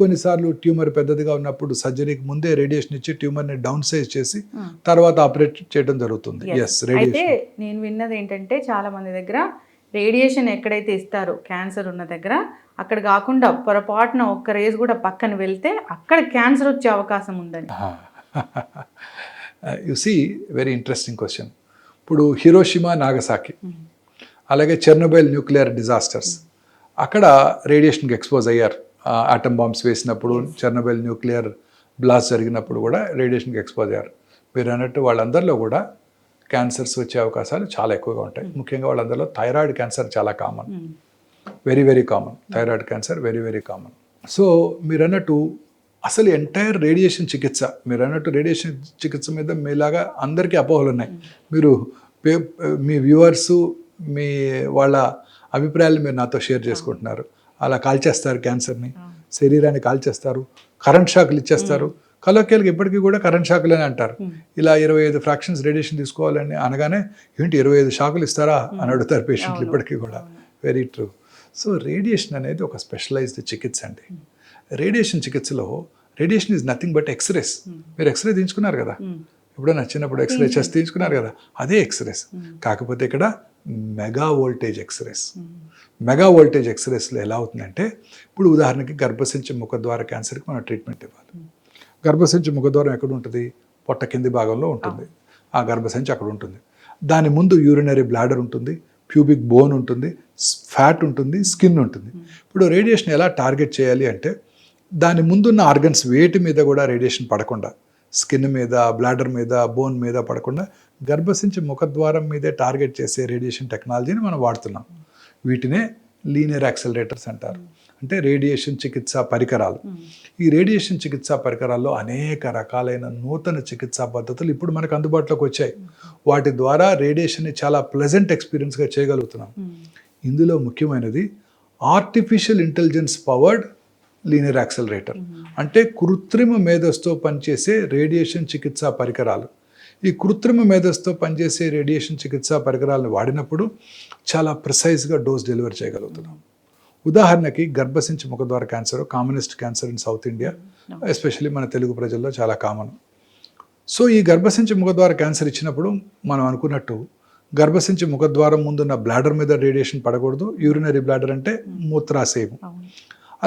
కొన్నిసార్లు ట్యూమర్ పెద్దదిగా ఉన్నప్పుడు సర్జరీకి ముందే రేడియేషన్ ఇచ్చి ట్యూమర్ని డౌన్ సైజ్ చేసి తర్వాత ఆపరేట్ చేయడం జరుగుతుంది. అయితే నేను విన్నది ఏంటంటే చాలా మంది దగ్గర రేడియేషన్ ఎక్కడైతే ఇస్తారో క్యాన్సర్ ఉన్న దగ్గర, అక్కడ కాకుండా పొరపాటున ఒక్క రేజ్ కూడా పక్కన వెళ్తే అక్కడ క్యాన్సర్ వచ్చే అవకాశం ఉందని. You see, very interesting question. ఇప్పుడు హిరోషిమా, నాగసాకి, అలాగే చెర్నోబైల్ న్యూక్లియర్ డిజాస్టర్స్, అక్కడ రేడియేషన్కి ఎక్స్పోజ్ అయ్యారు. ఆటమ్ బాంబ్స్ వేసినప్పుడు, చెర్నోబైల్ న్యూక్లియర్ బ్లాస్ట్ జరిగినప్పుడు కూడా రేడియేషన్కి ఎక్స్పోజ్ అయ్యారు. మీరు అన్నట్టు వాళ్ళందరిలో కూడా క్యాన్సర్స్ వచ్చే అవకాశాలు చాలా ఎక్కువగా ఉంటాయి. ముఖ్యంగా వాళ్ళందరిలో థైరాయిడ్ క్యాన్సర్ చాలా common, very common. Thyroid cancer very common. So మీరు అన్నట్టు అసలు ఎంటైర్ రేడియేషన్ చికిత్స, మీరు అన్నట్టు రేడియేషన్ చికిత్స మీద మీలాగా అందరికీ అపోహలు ఉన్నాయి. మీరు మీ వ్యూవర్సు, మీ వాళ్ళ అభిప్రాయాలు మీరు నాతో షేర్ చేసుకుంటున్నారు. అలా కాల్చేస్తారు క్యాన్సర్ని, శరీరాన్ని కాల్చేస్తారు, కరెంట్ షాకులు ఇచ్చేస్తారు. కలోక్యాలకి ఇప్పటికీ కూడా కరెంట్ షాకులు అని అంటారు. ఇలా 25 ఫ్రాక్షన్స్ రేడియేషన్ తీసుకోవాలని అనగానే ఏంటి 25 షాకులు ఇస్తారా అని అడుగుతారు పేషెంట్లు ఇప్పటికీ కూడా. Very true. సో రేడియేషన్ అనేది ఒక స్పెషలైజ్డ్ చికిత్స అండి. రేడియేషన్ చికిత్సలో radiation is nothing but X-rays. మీరు ఎక్స్రే తీయించుకున్నారు కదా, ఎప్పుడైనా చిన్నప్పుడు ఎక్స్రే చెస్ట్ తీయించుకున్నారు కదా, అదే ఎక్స్రేస్. కాకపోతే ఇక్కడ mega voltage X-rays. Mega voltage ఎక్స్రేస్లో ఎలా అవుతుందంటే, ఇప్పుడు ఉదాహరణకి గర్భసంచి ముఖద్వార క్యాన్సర్కి మనం ట్రీట్మెంట్ ఇవ్వాలి. గర్భసంచి ముఖద్వారం ఎక్కడ ఉంటుంది? పొట్ట కింది భాగంలో ఉంటుంది. ఆ గర్భసంచి అక్కడ ఉంటుంది. దాని ముందు యూరినరీ బ్లాడర్ ఉంటుంది, ప్యూబిక్ బోన్ ఉంటుంది, ఫ్యాట్ ఉంటుంది, స్కిన్ ఉంటుంది. ఇప్పుడు రేడియేషన్ ఎలా టార్గెట్ చేయాలి అంటే దాని ముందున్న ఆర్గన్స్ వేటి మీద కూడా రేడియేషన్ పడకుండా, స్కిన్ మీద, బ్లాడర్ మీద, బోన్ మీద పడకుండా గర్భసించి ముఖద్వారం మీదే టార్గెట్ చేసే రేడియేషన్ టెక్నాలజీని మనం వాడుతున్నాం. వీటినే లీనియర్ యాక్సలరేటర్స్ అంటారు, అంటే రేడియేషన్ చికిత్సా పరికరాలు. ఈ రేడియేషన్ చికిత్సా పరికరాల్లో అనేక రకాలైన నూతన చికిత్సా పద్ధతులు ఇప్పుడు మనకు అందుబాటులోకి వచ్చాయి. వాటి ద్వారా రేడియేషన్ని చాలా ప్లెజెంట్ ఎక్స్పీరియన్స్గా చేయగలుగుతున్నాం. ఇందులో ముఖ్యమైనది artificial intelligence powered linear accelerator, అంటే కృత్రిమ మేధస్సుతో పనిచేసే రేడియేషన్ చికిత్సా పరికరాలు. ఈ కృత్రిమ మేధస్సుతో పనిచేసే రేడియేషన్ చికిత్సా పరికరాలను వాడినప్పుడు చాలా ప్రిసైజ్గా డోస్ డెలివర్ చేయగలుగుతున్నాం. ఉదాహరణకి గర్భసించి ముఖద్వార క్యాన్సర్ commonest cancer in South India, especially మన తెలుగు ప్రజల్లో చాలా కామన్. సో ఈ గర్భసించి ముఖద్వార క్యాన్సర్ ఇచ్చినప్పుడు మనం అనుకున్నట్టు గర్భసించి ముఖద్వారం ముందున్న బ్లాడర్ మీద రేడియేషన్ పడకూడదు. యూరినరీ బ్లాడర్ అంటే మూత్రాశయం.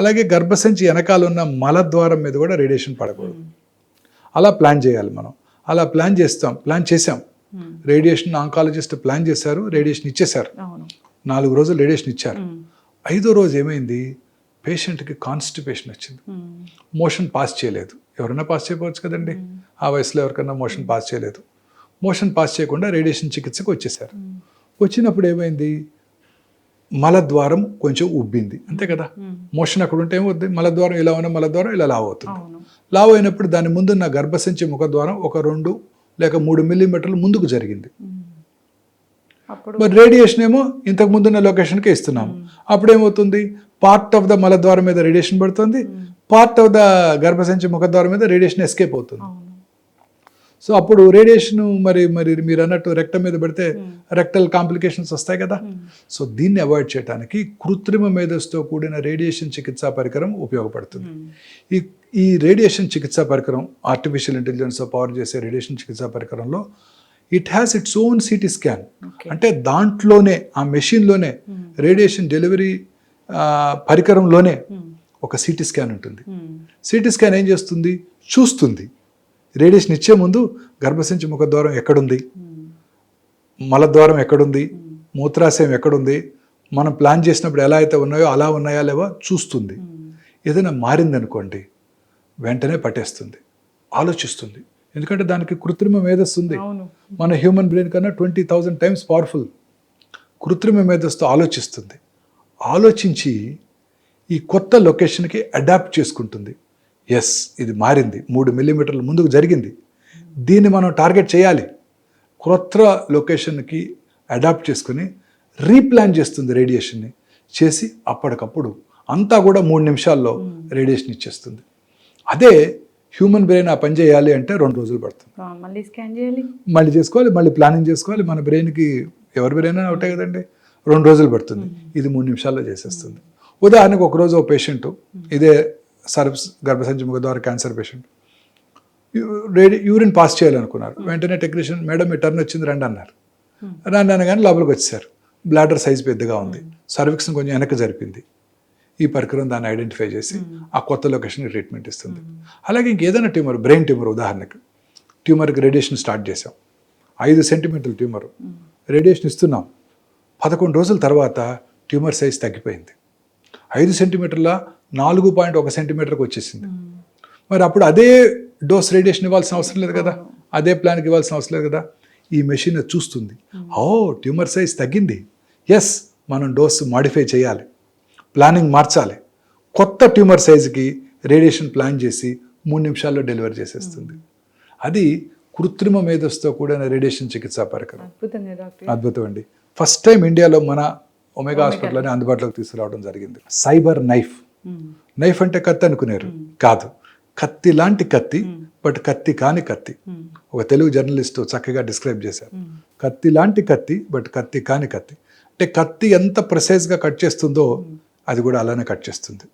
అలాగే గర్భసించి వెనకాల ఉన్న మలద్వారం మీద కూడా రేడియేషన్ పడకూడదు. అలా ప్లాన్ చేయాలి మనం. అలా ప్లాన్ చేసాం. రేడియేషన్ ఆంకాలజిస్ట్ ప్లాన్ చేశారు, రేడియేషన్ ఇచ్చేశారు. 4 రోజులు రేడియేషన్ ఇచ్చారు. 5వ రోజు ఏమైంది, పేషెంట్కి కాన్స్టిపేషన్ వచ్చింది, మోషన్ పాస్ చేయలేదు. ఎవరైనా పాస్ చేయవచ్చు కదండి, ఆ వయసులో ఎవరికైనా మోషన్ పాస్ చేయలేదు. మోషన్ పాస్ చేయకుండా రేడియేషన్ చికిత్సకు వచ్చేసారు. వచ్చినప్పుడు ఏమైంది, మలద్వారం కొంచెం ఉబ్బింది, అంతే కదా. మోషన్ అక్కడ ఉంటే ఏమవుతుంది, మలద్వారం ఇలా ఉన్న మలద్వారం ఇలా లావ్ అవుతుంది. లావ్ అయినప్పుడు దాని ముందున్న గర్భసించి ముఖద్వారం ఒక 2 లేక 3 మిల్లీమీటర్లు ముందుకు జరిగింది. మరి రేడియేషన్ ఏమో ఇంతకు ముందున్న లొకేషన్కే ఇస్తున్నాము. అప్పుడు ఏమవుతుంది, పార్ట్ ఆఫ్ ద మలద్వారం మీద రేడియేషన్ పడుతుంది, పార్ట్ ఆఫ్ ద గర్భసంచి ముఖద్వారం మీద రేడియేషన్ ఎస్కేప్ అవుతుంది. సో అప్పుడు రేడియేషన్ మరి మీరు అన్నట్టు రెక్టం మీద పెడితే రెక్టల్ కాంప్లికేషన్స్ వస్తాయి కదా. సో దీన్ని అవాయిడ్ చేయడానికి కృత్రిమ మేధస్సుతో కూడిన రేడియేషన్ చికిత్సా పరికరం ఉపయోగపడుతుంది. ఈ రేడియేషన్ చికిత్సా పరికరం, ఆర్టిఫిషియల్ ఇంటెలిజెన్స్ పవర్ చేసే రేడియేషన్ చికిత్సా పరికరంలో it has its own CT scan. అంటే దాంట్లోనే, ఆ మెషిన్లోనే, రేడియేషన్ డెలివరీ పరికరంలోనే ఒక సిటీ స్కాన్ ఉంటుంది. సిటీ స్కాన్ ఏం చేస్తుంది, చూస్తుంది రేడియేషన్ ఇచ్చే ముందు గర్భసించి ముఖద్వారం ఎక్కడుంది, మలద్వారం ఎక్కడుంది, మూత్రాశయం ఎక్కడుంది, మనం ప్లాన్ చేసినప్పుడు ఎలా అయితే ఉన్నాయో అలా ఉన్నాయా లేవా చూస్తుంది. ఏదైనా మారిందనుకోండి వెంటనే పట్టేస్తుంది, ఆలోచిస్తుంది. ఎందుకంటే దానికి కృత్రిమ మేధస్సు ఉంది. మన హ్యూమన్ బ్రెయిన్ కన్నా 20,000 టైమ్స్ పవర్ఫుల్. కృత్రిమ మేధస్సుతో ఆలోచిస్తుంది. ఆలోచించి ఈ కొత్త లొకేషన్కి అడాప్ట్ చేసుకుంటుంది. ఎస్, ఇది మారింది, 3 మిల్లీమీటర్ల ముందుకు జరిగింది, దీన్ని మనం టార్గెట్ చేయాలి. కొత్త లొకేషన్కి అడాప్ట్ చేసుకుని రీప్లాన్ చేస్తుంది రేడియేషన్ని. చేసి అప్పటికప్పుడు అంతా కూడా 3 నిమిషాల్లో రేడియేషన్ ఇచ్చేస్తుంది. అదే హ్యూమన్ బ్రెయిన్ ఆ పని చేయాలి అంటే 2 రోజులు పడుతుంది. మళ్ళీ స్కాన్ చేయాలి, మళ్ళీ చేసుకోవాలి, మళ్ళీ ప్లానింగ్ చేసుకోవాలి. మన బ్రెయిన్కి ఎవరి బ్రెయిన్ అయినా ఒకటే కదండి, 2 రోజులు పడుతుంది. ఇది 3 నిమిషాల్లో చేసేస్తుంది. ఉదాహరణకు ఒకరోజు ఒక పేషెంట్, ఇదే గర్భసంచి ముఖద్వార క్యాన్సర్ పేషెంట్, యూరిన్ పాస్ చేయాలనుకున్నారు. వెంటనే టెక్నీషియన్, మేడం మీ టర్న్ వచ్చింది రండి అన్నారు. రండి అనగానే లోపలికి వచ్చేసారు. బ్లాడర్ సైజ్ పెద్దగా ఉంది, సర్విక్స్ని కొంచెం వెనక్కి జరిపింది. ఈ పరికరం దాన్ని ఐడెంటిఫై చేసి ఆ కొత్త లొకేషన్కి ట్రీట్మెంట్ ఇస్తుంది. అలాగే ఇంకేదైనా ట్యూమర్, బ్రెయిన్ ట్యూమర్ ఉదాహరణకి, ట్యూమర్కి రేడియేషన్ స్టార్ట్ చేసాం. 5 సెంటీమీటర్ల ట్యూమర్, రేడియేషన్ ఇస్తున్నాం. 11 రోజుల తర్వాత ట్యూమర్ సైజ్ తగ్గిపోయింది. 5 సెంటీమీటర్ల 4.1 సెంటీమీటర్కి వచ్చేసింది. మరి అప్పుడు అదే డోస్ రేడియేషన్ ఇవ్వాల్సిన అవసరం లేదు కదా, అదే ప్లాన్కి ఇవ్వాల్సిన అవసరం లేదు కదా. ఈ మెషిన్ చూస్తుంది, ఓ ట్యూమర్ సైజ్ తగ్గింది, ఎస్ మనం డోస్ మాడిఫై చేయాలి, ప్లానింగ్ మార్చాలి. కొత్త ట్యూమర్ సైజుకి రేడియేషన్ ప్లాన్ చేసి 3 నిమిషాల్లో డెలివరీ చేసేస్తుంది. అది కృత్రిమ మేధస్సుతో కూడిన రేడియేషన్ చికిత్సా పరికరం. అద్భుతం అండి. ఫస్ట్ టైం ఇండియాలో మన ఒమేగా హాస్పిటల్లోనే అందుబాటులోకి తీసుకురావడం జరిగింది. Cyber knife. నైఫ్ అంటే కత్తి అనుకున్నారు, కాదు, కత్తి లాంటి కత్తి, బట్ కత్తి కాని కత్తి. ఒక తెలుగు జర్నలిస్టు చక్కగా డిస్క్రైబ్ చేశారు. కత్తి లాంటి కత్తి, బట్ కత్తి కాని కత్తి. అంటే కత్తి ఎంత ప్రిసైజ్గా కట్ చేస్తుందో అది కూడా అలానే కట్ చేస్తుంది,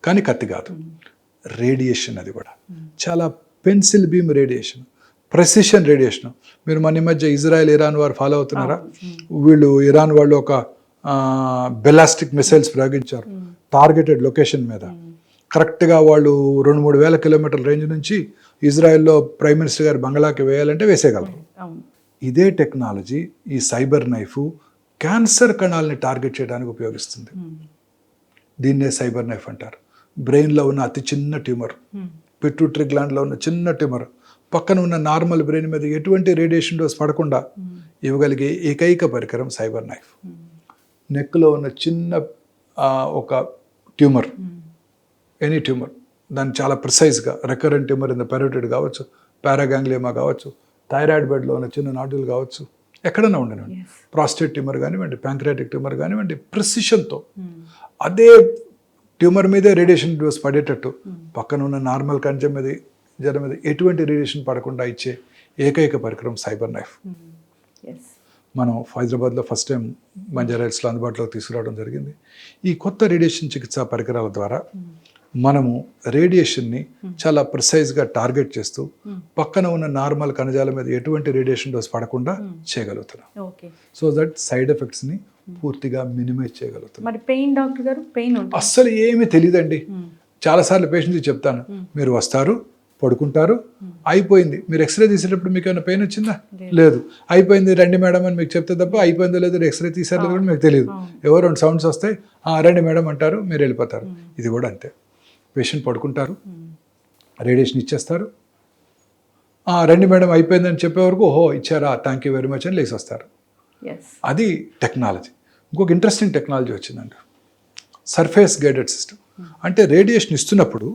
కానీ కత్తి కాదు. రేడియేషన్ అది కూడా చాలా pencil beam radiation, precision radiation. మీరు మన మధ్య ఇజ్రాయెల్, ఇరాన్ వారు ఫాలో అవుతున్నారా? వీళ్ళు ఇరాన్ వాళ్ళు ఒక బెలాస్టిక్ మిసైల్స్ ప్రయోగించారు టార్గెటెడ్ లొకేషన్ మీద. కరెక్ట్గా వాళ్ళు 2-3 వేల కిలోమీటర్ల రేంజ్ నుంచి ఇజ్రాయెల్లో ప్రైమ్ మినిస్టర్ గారు బంగ్లాకి వేయాలంటే వేసేయగలరు. ఇదే టెక్నాలజీ, ఈ సైబర్ నైఫ్ క్యాన్సర్ కణాలని టార్గెట్ చేయడానికి ఉపయోగిస్తుంది. దీన్నే సైబర్ నైఫ్ అంటారు. బ్రెయిన్లో ఉన్న అతి చిన్న ట్యూమర్, పిట్యూటరీ గ్లాండ్లో ఉన్న చిన్న ట్యూమర్ పక్కన ఉన్న నార్మల్ బ్రెయిన్ మీద ఎటువంటి రేడియేషన్ డోస్ పడకుండా ఇవ్వగలిగే ఏకైక పరికరం సైబర్ నైఫ్. నెక్లో ఉన్న చిన్న ఒక ట్యూమర్, ఎనీ ట్యూమర్, దాన్ని చాలా ప్రిసైజ్గా recurrent tumour in the parotid కావచ్చు, పారాగాంగ్లియోమా కావచ్చు, థైరాయిడ్ బెడ్లో ఉన్న చిన్న నాడ్యూల్ కావచ్చు, ఎక్కడైనా ఉండనివ్వండి, ప్రాస్టేట్ ట్యూమర్ కానివ్వండి, ప్యాంక్రియాటిక్ ట్యూమర్ కానివ్వండి, ప్రిసిషన్తో అదే ట్యూమర్ మీదే రేడియేషన్ డోస్ పడేటట్టు పక్కన ఉన్న నార్మల్ కంజం మీద జనం మీద ఎటువంటి రేడియేషన్ పడకుండా ఇచ్చే ఏకైక పరికరం సైబర్ నైఫ్. మనం హైదరాబాద్లో ఫస్ట్ టైం బంజారాహిల్స్లో అందుబాటులోకి తీసుకురావడం జరిగింది. ఈ కొత్త రేడియేషన్ చికిత్సా పరికరాల ద్వారా మనము రేడియేషన్ని చాలా ప్రిసైజ్గా టార్గెట్ చేస్తూ పక్కన ఉన్న నార్మల్ కణజాల మీద ఎటువంటి రేడియేషన్ డోస్ పడకుండా చేయగలుగుతున్నాం. సో దట్ సైడ్ ఎఫెక్ట్స్ని పూర్తిగా మినిమైజ్ చేయగలుగుతున్నాం. మరి పెయిన్ డాక్టర్ గారు, పెయిన్ అస్సలు ఏమీ తెలియదండి. చాలాసార్లు పేషెంట్కి చెప్తాను, మీరు వస్తారు, పడుకుంటారు, అయిపోయింది. మీరు ఎక్స్రే తీసేటప్పుడు మీకు ఏమైనా పెయిన్ వచ్చిందా? లేదు. అయిపోయింది రండి మేడం అని మీకు చెప్తే తప్ప అయిపోయిందో లేదో ఎక్స్రే తీసారో కూడా మీకు తెలియదు. ఎవరో 2 సౌండ్స్ వస్తాయి, రండి మేడం అంటారు, మీరు వెళ్ళిపోతారు. ఇది కూడా అంతే. పేషెంట్ పడుకుంటారు, రేడియేషన్ ఇచ్చేస్తారు, రండి మేడం అయిపోయిందని చెప్పే వరకు ఓహో ఇచ్చారా, థ్యాంక్ యూ వెరీ మచ్ అని లేచి వస్తారు. అది టెక్నాలజీ. ఇంకొక ఇంట్రెస్టింగ్ టెక్నాలజీ వచ్చిందండి, సర్ఫేస్ గైడెడ్ సిస్టమ్. అంటే రేడియేషన్ ఇస్తున్నప్పుడు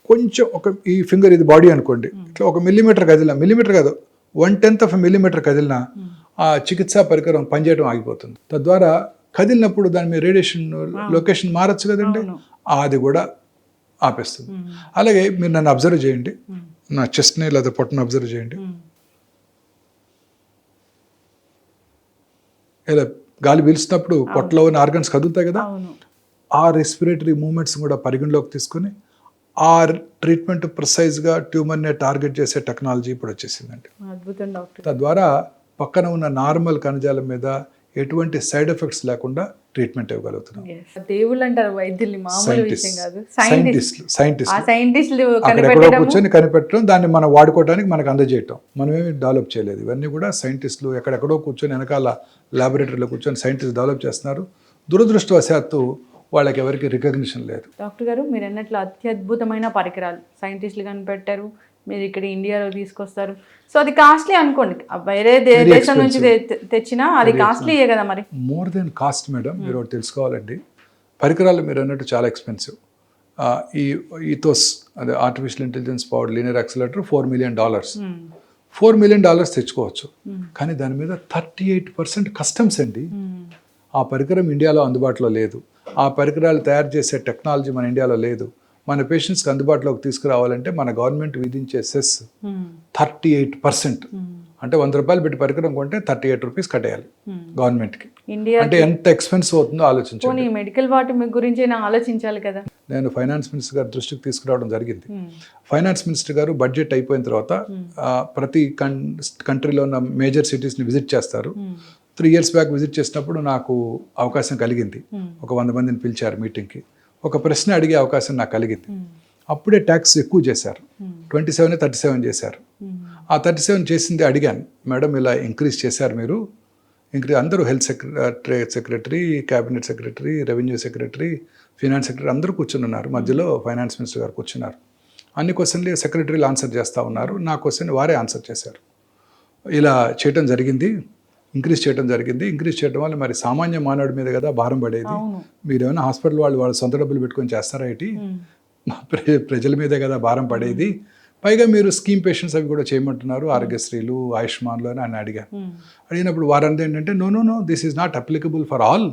కొంచెం ఈ ఫింగర్, ఇది బాడీ అనుకోండి, ఇట్లా 1 మిల్లీమీటర్ కదిలినా, మిల్లీమీటర్ కాదు 1/10 ఆఫ్ మిల్లీమీటర్ కదిలినా ఆ చికిత్సా పరికరం పనిచేయడం ఆగిపోతుంది. తద్వారా కదిలినప్పుడు దాని మీద రేడియేషన్ లొకేషన్ మారచ్చు కదండి, అది కూడా ఆపేస్తుంది. అలాగే మీరు నన్ను అబ్జర్వ్ చేయండి, నా చెస్ట్ని లేదా పొట్టను అబ్జర్వ్ చేయండి. ఇలా గాలి పీల్చినప్పుడు పొట్టలో ఉన్న ఆర్గన్స్ కదులుతాయి కదా, ఆ రెస్పిరేటరీ మూమెంట్స్ కూడా పరిగణలోకి తీసుకొని ఆ ట్రీట్మెంట్ ప్రిసైజ్గా ట్యూమర్ని టార్గెట్ చేసే టెక్నాలజీ ఇప్పుడు వచ్చేసిందండి. తద్వారా పక్కన ఉన్న నార్మల్ కణజాల మీద ఎటువంటి సైడ్ ఎఫెక్ట్స్ లేకుండా ట్రీట్మెంట్ ఇవ్వగలుగుతున్నాం. దేవుళ్ళు అంటారు వైద్యుల్ని, మామూలు విషయం కాదు. సైంటిస్టులు అక్కడెక్కడో కూర్చొని కనిపెట్టడం, దాన్ని మనం వాడుకోవడానికి మనకు అందజేయటం, మనమేమి డెవలప్ చేయలేదు. ఇవన్నీ కూడా సైంటిస్టులు ఎక్కడెక్కడో కూర్చొని వెనకాల ల్యాబొరేటరీలో కూర్చొని సైంటిస్ట్ డెవలప్ చేస్తున్నారు. దురదృష్టవశాత్తు వాళ్ళకి ఎవరికి రికగ్నిషన్ లేదు. డాక్టర్ గారు, మీరు అన్నట్లు అత్యద్భుతమైన పరికరాలు సైంటిస్టులు కనిపెట్టారు, మీరు ఇక్కడ ఇండియాలో తీసుకొస్తారు. సో అది కాస్ట్లీ అనుకోండి, వేరే దేశం నుంచి తెచ్చినా అది కాస్ట్లీయే కదా. మరి మోర్ దెన్ కాస్ట్ మేడం, మీరు ఒకటి తెలుసుకోవాలండి. పరికరాలు మీరు అన్నట్టు చాలా ఎక్స్పెన్సివ్. ఈ ఈథోస్, అదే artificial intelligence powered linear accelerator $4 million. $4 million తెచ్చుకోవచ్చు, కానీ దాని మీద 38% కస్టమ్స్ అండి. ఆ పరికరం ఇండియాలో అందుబాటులో లేదు. ఆ పరికరాలు తయారు చేసే టెక్నాలజీ మన ఇండియాలో లేదు. మన పేషెంట్స్కి అందుబాటులోకి తీసుకురావాలంటే మన గవర్నమెంట్ విధించే సెస్ 38%. అంటే ₹100 పెట్టి పరికరం కొంటే ₹38 కట్టేయాలి గవర్నమెంట్కి. అంటే ఎంత ఎక్స్పెన్సివ్ అవుతుందో ఆలోచించండి. మెడికల్ వాటి గురించి ఆలోచించాలి కదా. నేను ఫైనాన్స్ మినిస్టర్ గారి దృష్టికి తీసుకురావడం జరిగింది. ఫైనాన్స్ మినిస్టర్ గారు బడ్జెట్ అయిపోయిన తర్వాత ప్రతి కంట్రీలో ఉన్న మేజర్ సిటీస్ని విజిట్ చేస్తారు. 3 years బ్యాక్ విజిట్ చేసినప్పుడు నాకు అవకాశం కలిగింది. ఒక 100 మందిని పిలిచారు మీటింగ్కి. ఒక ప్రశ్న అడిగే అవకాశం నాకు కలిగింది. అప్పుడే ట్యాక్స్ ఎక్కువ చేశారు, 27, 37 చేశారు. ఆ 37 చేసింది అడిగాను, మేడం ఇలా ఇంక్రీజ్ చేశారు మీరు, అందరూ health secretary, cabinet secretary, revenue secretary, finance secretary అందరూ కూర్చుని ఉన్నారు. మధ్యలో ఫైనాన్స్ మినిస్టర్ గారు కూర్చున్నారు. అన్ని క్వశ్చన్లు సెక్రటరీలు ఆన్సర్ చేస్తూ ఉన్నారు. నా క్వశ్చన్ వారే ఆన్సర్ చేశారు. ఇలా చేయటం జరిగింది, ఇంక్రీజ్ చేయడం జరిగింది. ఇంక్రీజ్ చేయడం వల్ల మరి సామాన్య మానవుడి మీద కదా భారం పడేది. మీరు ఏమైనా హాస్పిటల్ వాళ్ళ సొంత డబ్బులు పెట్టుకొని చేస్తారా ఏంటి? ప్రజల మీదే కదా భారం పడేది. పైగా మీరు స్కీమ్ పేషెంట్స్ అవి కూడా చేయమంటున్నారు, ఆరోగ్యశ్రీలు, ఆయుష్మాన్లు అని అడిగాను. అడిగినప్పుడు వారంతా ఏంటంటే no this is not applicable for all,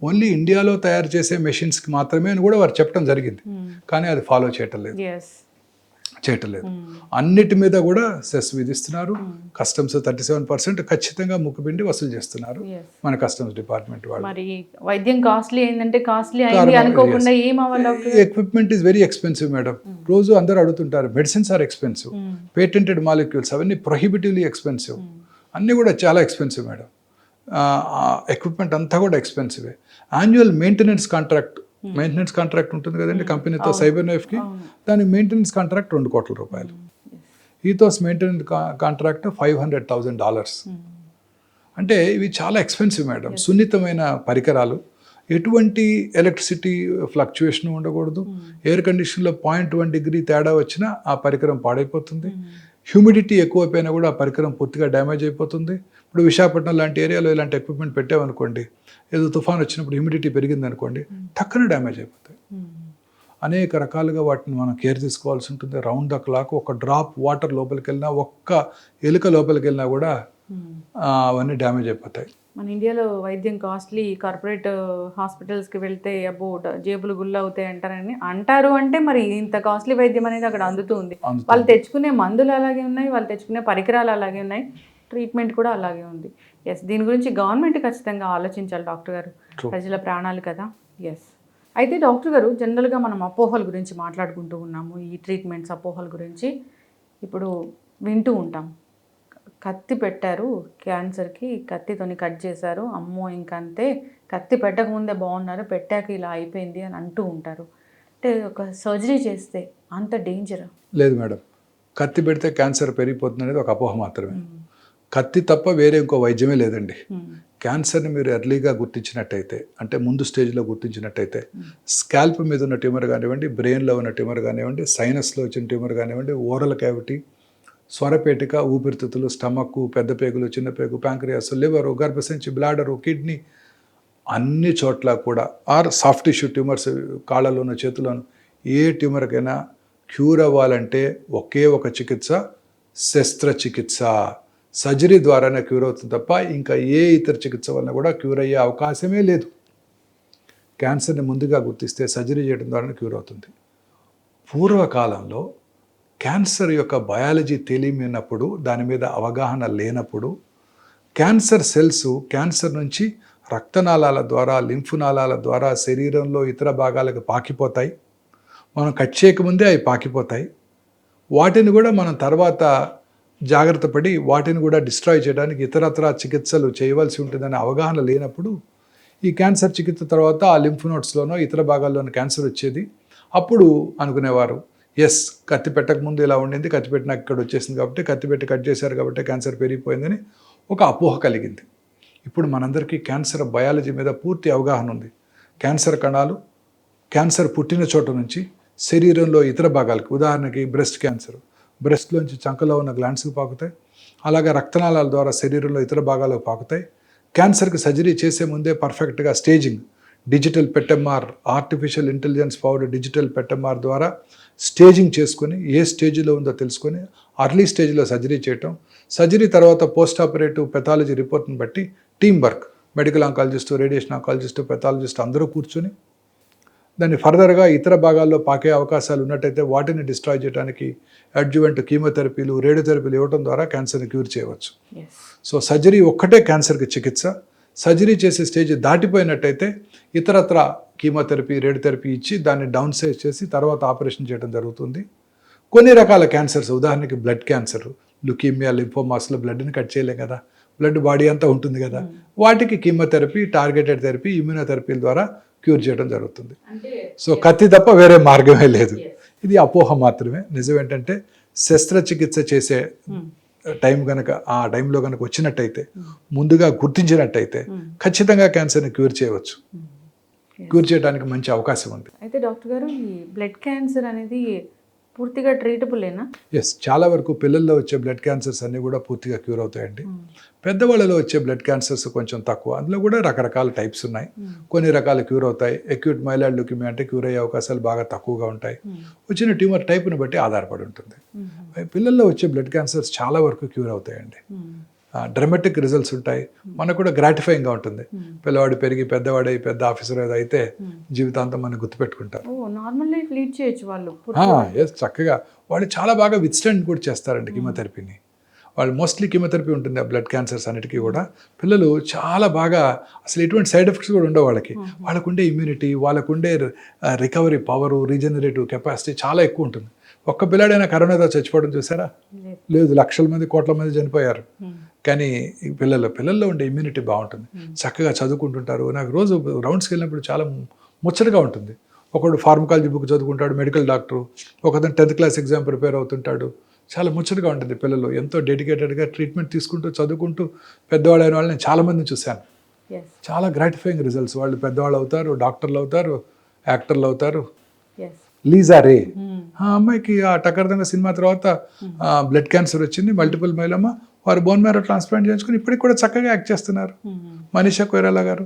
only ఇండియాలో తయారు చేసే మెషిన్స్కి మాత్రమే అని కూడా వారు చెప్పడం జరిగింది. కానీ అది ఫాలో చేయటం లేదు. అన్నిటి మీద కూడా సెస్ విధిస్తున్నారు. కస్టమ్స్ 37% ఖచ్చితంగా ముక్కుపిండి వసూలు చేస్తున్నారు మన కస్టమ్స్ డిపార్ట్మెంట్ వాళ్ళు. మరి వైద్యం కాస్ట్లీ అయిందంటే కాస్ట్లీ అయింది అనుకోకుండా ఏం అవ్వాలి? Equipment is very expensive madam. రోజు అందరూ అడుగుతుంటారు, medicines are expensive, patented molecules అవన్నీ ప్రొహిబిటివ్లీ ఎక్స్పెన్సివ్, అన్నీ కూడా చాలా ఎక్స్పెన్సివ్ మేడం. ఎక్విప్మెంట్ అంతా కూడా ఎక్స్పెన్సివే. యాన్యువల్ మెయింటెనెన్స్ కాంట్రాక్ట్ ఉంటుంది కదండి కంపెనీతో సైబర్ నైఫ్కి, దాని మెయింటెనెన్స్ కాంట్రాక్ట్ $2 కోట్ల. Ethos maintenance contract $500,000. అంటే ఇవి చాలా ఎక్స్పెన్సివ్ మేడం, సున్నితమైన పరికరాలు. ఎటువంటి ఎలక్ట్రిసిటీ ఫ్లక్చుయేషన్ ఉండకూడదు. ఎయిర్ కండిషన్లో 0.1 డిగ్రీ తేడా వచ్చినా ఆ పరికరం పాడైపోతుంది. హ్యూమిడిటీ ఎక్కువైపోయినా కూడా ఆ పరికరం పూర్తిగా డ్యామేజ్ అయిపోతుంది. ఇప్పుడు విశాఖపట్నం లాంటి ఏరియాలో ఇలాంటి ఎక్విప్మెంట్ పెట్టామనుకోండి, ఏదో తుఫాన్ వచ్చినప్పుడు హ్యూమిడిటీ పెరిగింది అనుకోండి, టక్కున డ్యామేజ్ అయిపోతాయి. అనేక రకాలుగా వాటిని మనం కేర్ తీసుకోవాల్సి ఉంటుంది. రౌండ్ ద క్లాక్ ఒక డ్రాప్ వాటర్ లోపలికి వెళ్ళినా, ఒక్క ఎలుక లోపలికి వెళ్ళినా కూడా అవన్నీ డ్యామేజ్ అయిపోతాయి. మన ఇండియాలో వైద్యం కాస్ట్లీ. కార్పొరేట్ హాస్పిటల్స్కి వెళ్తే అబ్బో జేబులు గుళ్ళు అవుతాయి అంటారు. అంటే మరి ఇంత కాస్ట్లీ వైద్యం అనేది అక్కడ అందుతుంది. వాళ్ళు తెచ్చుకునే మందులు అలాగే ఉన్నాయి, వాళ్ళు తెచ్చుకునే పరికరాలు అలాగే ఉన్నాయి, ట్రీట్మెంట్ కూడా అలాగే ఉంది. ఎస్, దీని గురించి గవర్నమెంట్ ఖచ్చితంగా ఆలోచించాలి డాక్టర్ గారు. ప్రజల ప్రాణాలు కదా. ఎస్. అయితే డాక్టర్ గారు, జనరల్గా మనం అపోహల గురించి మాట్లాడుకుంటూ ఉన్నాము, ఈ ట్రీట్మెంట్స్ అపోహల గురించి. ఇప్పుడు వింటూ ఉంటాం, కత్తి పెట్టారు క్యాన్సర్కి, కత్తితోని కట్ చేశారు, అమ్మో ఇంకంతే, కత్తి పెట్టకముందే బాగున్నారు, పెట్టాక ఇలా అయిపోయింది అని అంటూ ఉంటారు. అంటే ఒక సర్జరీ చేస్తే అంత డేంజర్? లేదు మేడం, కత్తి పెడితే క్యాన్సర్ పెరిగిపోతుంది అనేది ఒక అపోహ మాత్రమే. కత్తి తప్ప వేరే ఇంకో వైద్యమే లేదండి. క్యాన్సర్ని మీరు ఎర్లీగా గుర్తించినట్టయితే, అంటే ముందు స్టేజ్లో గుర్తించినట్టయితే, స్కాల్ప్ మీద ఉన్న ట్యూమర్ కానివ్వండి, బ్రెయిన్లో ఉన్న ట్యూమర్ కానివ్వండి, సైనస్లో వచ్చిన ట్యూమర్ కానివ్వండి, ఓరల్ క్యావిటీ, స్వరపేటిక, ఊపిరితిత్తులు, స్టమక్, పెద్ద పేగులు, చిన్న పేగు, ప్యాంక్రియాస్, లివరు, గర్భసంచి, బ్లాడరు, కిడ్నీ, అన్ని చోట్ల కూడా ఆర్ సాఫ్ట్ టిష్యూ ట్యూమర్స్, కాళ్ళలోను చేతుల్లోను, ఏ ట్యూమర్కైనా క్యూర్ అవ్వాలంటే ఒకే ఒక చికిత్స, శస్త్రచికిత్స. సర్జరీ ద్వారానే క్యూర్ అవుతుంది తప్ప ఇంకా ఏ ఇతర చికిత్స వలన కూడా క్యూర్ అయ్యే అవకాశమే లేదు. క్యాన్సర్ని ముందుగా గుర్తిస్తే సర్జరీ చేయడం ద్వారానే క్యూర్ అవుతుంది. పూర్వకాలంలో క్యాన్సర్ యొక్క బయాలజీ తెలియనప్పుడు, దాని మీద అవగాహన లేనప్పుడు, క్యాన్సర్ సెల్స్ క్యాన్సర్ నుంచి రక్తనాళాల ద్వారా, లింఫ్ నాళాల ద్వారా శరీరంలో ఇతర భాగాలకు పాకిపోతాయి. మనం కట్ చేయకముందే అవి పాకిపోతాయి. వాటిని కూడా మనం తర్వాత జాగ్రత్త పడి వాటిని కూడా డిస్ట్రాయ్ చేయడానికి ఇతరత్రా చికిత్సలు చేయవలసి ఉంటుందనే అవగాహన లేనప్పుడు ఈ క్యాన్సర్ చికిత్స తర్వాత ఆ లింఫ్ నోడ్స్లోనో ఇతర భాగాల్లోనో క్యాన్సర్ వచ్చేది. అప్పుడు అనుకునేవారు, ఎస్, కత్తి పెట్టకముందు ఇలా ఉండింది, కత్తి పెట్టినాక ఇక్కడ వచ్చేసింది కాబట్టి, కత్తి పెట్టి కట్ చేశారు కాబట్టి క్యాన్సర్ పెరిగిపోయిందని ఒక అపోహ కలిగింది. ఇప్పుడు మనందరికీ క్యాన్సర్ బయాలజీ మీద పూర్తి అవగాహన ఉంది. క్యాన్సర్ కణాలు క్యాన్సర్ పుట్టిన చోట నుంచి శరీరంలో ఇతర భాగాలకు, ఉదాహరణకి బ్రెస్ట్ క్యాన్సర్, బ్రెస్ట్లోంచి చంకలో ఉన్న గ్లాండ్స్కి పాకుతాయి. అలాగే రక్తనాళాల ద్వారా శరీరంలో ఇతర భాగాలకు పాకుతాయి. క్యాన్సర్కి సర్జరీ చేసే ముందే పర్ఫెక్ట్గా staging, digital PET MR, artificial intelligence powered digital PET MR ద్వారా స్టేజింగ్ చేసుకొని ఏ స్టేజ్లో ఉందో తెలుసుకొని అర్లీ స్టేజ్లో సర్జరీ చేయటం. సర్జరీ తర్వాత పోస్ట్ ఆపరేటివ్ పెథాలజీ రిపోర్ట్ని బట్టి team work, medical oncologist, radiation oncologist, pathologist అందరూ కూర్చొని దాన్ని ఫర్దర్గా ఇతర భాగాల్లో పాకే అవకాశాలు ఉన్నట్టయితే వాటిని డిస్ట్రాయ్ చేయడానికి అడ్జువెంట్ కీమోథెరపీలు, రేడియోథెరపీలు ఇవ్వడం ద్వారా క్యాన్సర్ని క్యూర్ చేయవచ్చు. సో సర్జరీ ఒక్కటే క్యాన్సర్కి చికిత్స. సర్జరీ చేసే స్టేజ్ దాటిపోయినట్టయితే ఇతరత్ర కీమోథెరపీ, రేడియోథెరపీ ఇచ్చి దాన్ని డౌన్ సైజ్ చేసి తర్వాత ఆపరేషన్ చేయడం జరుగుతుంది. కొన్ని రకాల క్యాన్సర్స్, ఉదాహరణకి బ్లడ్ క్యాన్సర్, లుకీమియా, లింఫోమాస్లో బ్లడ్ని కట్ చేయలేం కదా, బ్లడ్ బాడీ అంతా ఉంటుంది కదా, వాటికి కీమోథెరపీ, టార్గెటెడ్ థెరపీ, ఇమ్యూనోథెరపీల ద్వారా క్యూర్ చేయడం జరుగుతుంది. సో కత్తి తప్ప వేరే మార్గమే లేదు. ఇది అపోహ మాత్రమే. నిజం ఏంటంటే శస్త్రచికిత్స చేసే టైం కనుక ఆ టైంలో కనుక వచ్చినట్టయితే, ముందుగా గుర్తించినట్టయితే ఖచ్చితంగా క్యాన్సర్ని క్యూర్ చేయవచ్చు. క్యూర్ చేయడానికి మంచి అవకాశం ఉంది. అయితే డాక్టర్ గారు, ఈ బ్లడ్ క్యాన్సర్ అనేది పూర్తిగా ట్రీటబులేనా? ఎస్, చాలా వరకు పిల్లల్లో వచ్చే బ్లడ్ క్యాన్సర్స్ అన్నీ కూడా పూర్తిగా క్యూర్ అవుతాయండి. పెద్దవాళ్ళలో వచ్చే బ్లడ్ క్యాన్సర్స్ కొంచెం తక్కువ. అందులో కూడా రకరకాల టైప్స్ ఉన్నాయి. కొన్ని రకాలు క్యూర్ అవుతాయి. అక్యూట్ మైలాయిడ్ ల్యూకేమియా అంటే క్యూర్ అయ్యే అవకాశాలు బాగా తక్కువగా ఉంటాయి. వచ్చిన ట్యూమర్ టైప్ని బట్టి ఆధారపడి ఉంటుంది. పిల్లల్లో వచ్చే బ్లడ్ క్యాన్సర్స్ చాలా వరకు క్యూర్ అవుతాయండి. డ్రమాటిక్ రిజల్ట్స్ ఉంటాయి. మనకు కూడా గ్రాటిఫైయింగ్గా ఉంటుంది. పిల్లవాడు పెరిగి పెద్దవాడై పెద్ద ఆఫీసర్ అయితే జీవితాంతం మనం గుర్తుపెట్టుకుంటారు. నార్మల్ లైఫ్ లీడ్ చేయొచ్చు వాళ్ళు. ఎస్, చక్కగా వాళ్ళు చాలా బాగా విత్స్టాండ్ కూడా చేస్తారండి కీమోథెరపీని. వాళ్ళు మోస్ట్లీ కీమోథెరపీ ఉంటుంది ఆ బ్లడ్ క్యాన్సర్స్ అన్నిటికీ కూడా. పిల్లలు చాలా బాగా, అసలు ఎటువంటి సైడ్ ఎఫెక్ట్స్ కూడా ఉండవు వాళ్ళకి. వాళ్ళకుండే ఇమ్యూనిటీ, వాళ్ళకుండే రికవరీ పవరు, రీజనరేటివ్ కెపాసిటీ చాలా ఎక్కువ ఉంటుంది. ఒక్క పిల్లాడైనా కరోనాతో చచ్చిపోవడం చూసారా? లేదు, లక్షల మంది, కోట్ల మంది చనిపోయారు. కానీ పిల్లల్లో ఉండే ఇమ్యూనిటీ బాగుంటుంది. చక్కగా చదువుకుంటుంటారు. నాకు రోజు రౌండ్స్కి వెళ్ళినప్పుడు చాలా ముచ్చటగా ఉంటుంది. ఒకడు ఫార్మకాలజీ బుక్ చదువుకుంటాడు, మెడికల్ డాక్టరు. ఒకతను 10th క్లాస్ ఎగ్జామ్ ప్రిపేర్ అవుతుంటాడు. చాలా ముచ్చటగా ఉంటుంది. పిల్లలు ఎంతో డెడికేటెడ్గా ట్రీట్మెంట్ తీసుకుంటూ చదువుకుంటూ పెద్దవాళ్ళైన వాళ్ళని చాలామందిని చూశాను. ఎస్ చాలా గ్రాటిఫైయింగ్ రిజల్ట్స్. వాళ్ళు పెద్దవాళ్ళు అవుతారు, డాక్టర్లు అవుతారు, యాక్టర్లు అవుతారు. ఎస్ లీజా రే ఆ అమ్మాయికి ఆ టకర్దంగా సినిమా తర్వాత బ్లడ్ క్యాన్సర్ వచ్చింది, మల్టిపుల్ మైలోమా. వారు బోన్ మ్యారో ట్రాన్స్ప్లాంట్ చేయించుకుని ఇప్పటికి కూడా చక్కగా యాక్ట్ చేస్తున్నారు. మనీషా కొయిరాలా గారు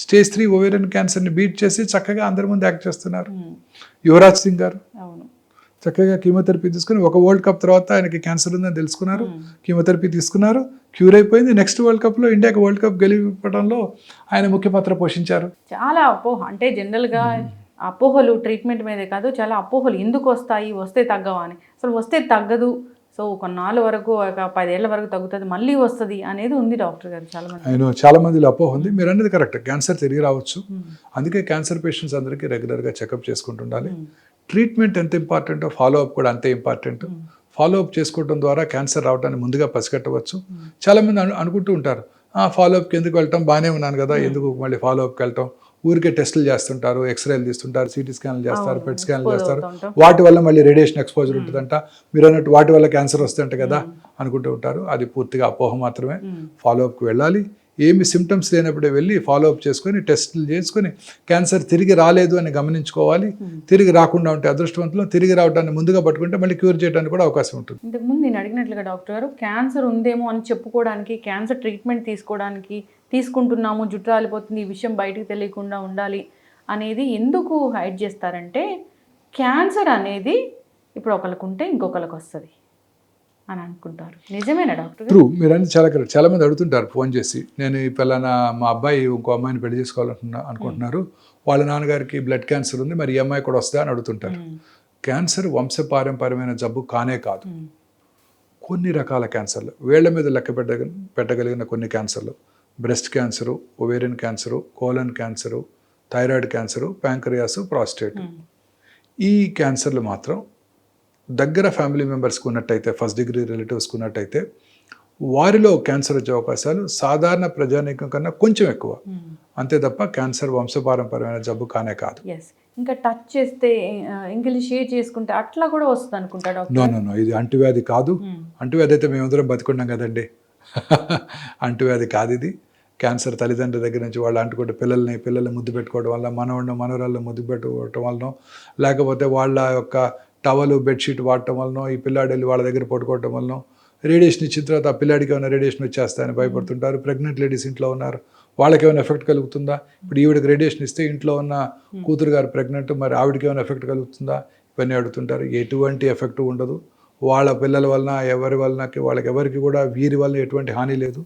స్టేజ్ 3 ఓవేరియన్ క్యాన్సర్ని బీట్ చేసి చక్కగా అందరి ముందు యాక్ట్ చేస్తున్నారు. యువరాజ్ సింగ్ గారు అవును. చక్కగా కీమోథెరపీ తీసుకుని ఒక వరల్డ్ కప్ తర్వాత ఆయనకి క్యాన్సర్ ఉందని తెలుసుకున్నారు, కీమోథెరపీ తీసుకున్నారు, క్యూర్ అయిపోయింది. నెక్స్ట్ వరల్డ్ కప్లో ఇండియాకి వరల్డ్ కప్ గెలిపడంలో ఆయన ముఖ్య పాత్ర పోషించారు. చాలా అపోహ అంటే జనరల్గా అపోహలు ట్రీట్మెంట్ మీదే కాదు, చాలా అపోహలు ఎందుకు వస్తాయి, వస్తే తగ్గవా అని. అసలు వస్తే తగ్గదు, సో కొన్నాళ్ళ వరకు ఒక 10 ఏళ్ల వరకు తగ్గుతుంది, మళ్ళీ వస్తుంది అనేది ఉంది డాక్టర్ గారు చాలా మంది. ఆయన చాలా మందిలో అపోహ ఉంది. మీరు అన్నది కరెక్ట్, క్యాన్సర్ తిరిగి రావచ్చు. అందుకే క్యాన్సర్ పేషెంట్స్ అందరికీ రెగ్యులర్గా చెకప్ చేసుకుంటుండాలి. ట్రీట్మెంట్ ఎంత ఇంపార్టెంటో ఫాలో అప్ కూడా అంతే ఇంపార్టెంట్. ఫాలో అప్ చేసుకోవడం ద్వారా క్యాన్సర్ రావడానికి ముందుగా పసిగట్టవచ్చు. చాలామంది అనుకుంటూ ఉంటారు, ఫాలో అప్కి ఎందుకు వెళ్ళటం, బాగానే ఉన్నాను కదా, ఎందుకు మళ్ళీ ఫాలో అప్కి వెళ్ళటం, ఊరికే టెస్టులు చేస్తుంటారు, ఎక్స్రేలు తీస్తుంటారు, సిటీ స్కాన్లు చేస్తారు, పెట్ స్కాన్లు చేస్తారు, వాటి వల్ల మళ్ళీ రేడియేషన్ ఎక్స్పోజర్ ఉంటుందంట, మీరు అన్నట్టు వాటి వల్ల క్యాన్సర్ వస్తుందంట కదా అనుకుంటూ ఉంటారు. అది పూర్తిగా అపోహ మాత్రమే. ఫాలో అప్కి వెళ్ళాలి. ఏమి సిమ్టమ్స్ లేనప్పుడే వెళ్ళి ఫాలో అప్ చేసుకొని టెస్టులు చేసుకొని క్యాన్సర్ తిరిగి రాలేదు అని గమనించుకోవాలి. తిరిగి రాకుండా ఉంటే అదృష్టవంతులు, తిరిగి రావడాన్ని ముందుగా పట్టుకుంటే మళ్ళీ క్యూర్ చేయడానికి కూడా అవకాశం ఉంటుంది. ఇంతకుముందు నేను అడిగినట్లుగా డాక్టర్ గారు క్యాన్సర్ ఉందేమో అని చెప్పుకోవడానికి, క్యాన్సర్ ట్రీట్మెంట్ తీసుకోవడానికి, తీసుకుంటున్నాము జుట్టు రాలిపోతుంది, ఈ విషయం బయటకు తెలియకుండా ఉండాలి అనేది ఎందుకు హైడ్ చేస్తారంటే, క్యాన్సర్ అనేది ఇప్పుడు ఒకరికి ఉంటే ఇంకొకరికి వస్తుంది అని అనుకుంటారు. నిజమేనా డాక్టర్? ట్రూ, మీరు అనేది చాలా కరెక్ట్. చాలా మంది అడుగుతుంటారు ఫోన్ చేసి, నేను ఈ పలానా మా అబ్బాయి ఇంకో అమ్మాయిని పెళ్లి అనుకుంటున్నారు, వాళ్ళ నాన్నగారికి బ్లడ్ క్యాన్సర్ ఉంది, మరి ఈ అమ్మాయి కూడా వస్తుందా అని అడుగుతుంటారు. క్యాన్సర్ వంశపారంపర్యమైన జబ్బు కానే కాదు. కొన్ని రకాల క్యాన్సర్లు, వేళ్ల మీద లెక్క పెట్టగలిగిన కొన్ని క్యాన్సర్లు, breast cancer, ovarian cancer, colon cancer, thyroid cancer, pancreas, prostate, ఈ క్యాన్సర్లు మాత్రం దగ్గర ఫ్యామిలీ మెంబర్స్కి ఉన్నట్టయితే, ఫస్ట్ డిగ్రీ రిలేటివ్స్కి ఉన్నట్టయితే, వారిలో క్యాన్సర్ వచ్చే అవకాశాలు సాధారణ ప్రజానీకం కన్నా కొంచెం ఎక్కువ. అంతే తప్ప క్యాన్సర్ వంశపారంపర్యమైన జబ్బు కానే కాదు. ఇంకా టచ్ చేస్తే, ఇంకెళ్ళి షేర్ చేసుకుంటే అట్లా కూడా వస్తుంది అనుకుంటా డాక్టర్? నో, ఇది అంటువ్యాధి కాదు. అంటువ్యాధి అయితే మేమందరం బతుకున్నాం కదండి. అంటువ్యాధి కాదు ఇది. క్యాన్సర్ తల్లిదండ్రుల దగ్గర నుంచి వాళ్ళు అంటుకుంటే పిల్లల్ని ముద్దు పెట్టుకోవడం వల్ల, మనవరాళ్ళు ముద్దు పెట్టుకోవటం వలన, లేకపోతే వాళ్ళ యొక్క టవలు బెడ్షీట్ వాడటం వలన, ఈ పిల్లాడు వెళ్ళి వాళ్ళ దగ్గర పట్టుకోవటం వలన, రేడియేషన్ ఇచ్చిన తర్వాత ఆ పిల్లాడికి ఏమైనా రేడియేషన్ వచ్చేస్తాయని భయపడుతుంటారు. ప్రెగ్నెంట్ లేడీస్ ఇంట్లో ఉన్నారు, వాళ్ళకి ఏమైనా ఎఫెక్ట్ కలుగుతుందా? ఇప్పుడు ఈవిడికి రేడియేషన్ ఇస్తే ఇంట్లో ఉన్న కూతురు గారు ప్రెగ్నెంట్, మరి ఆవిడకి ఏమైనా ఎఫెక్ట్ కలుగుతుందా? ఇవన్నీ అడుగుతుంటారు. ఎటువంటి ఎఫెక్ట్ ఉండదు. వాళ్ళ పిల్లల వలన వాళ్ళకి ఎవరికి కూడా వీరి వలన ఎటువంటి హాని లేదు.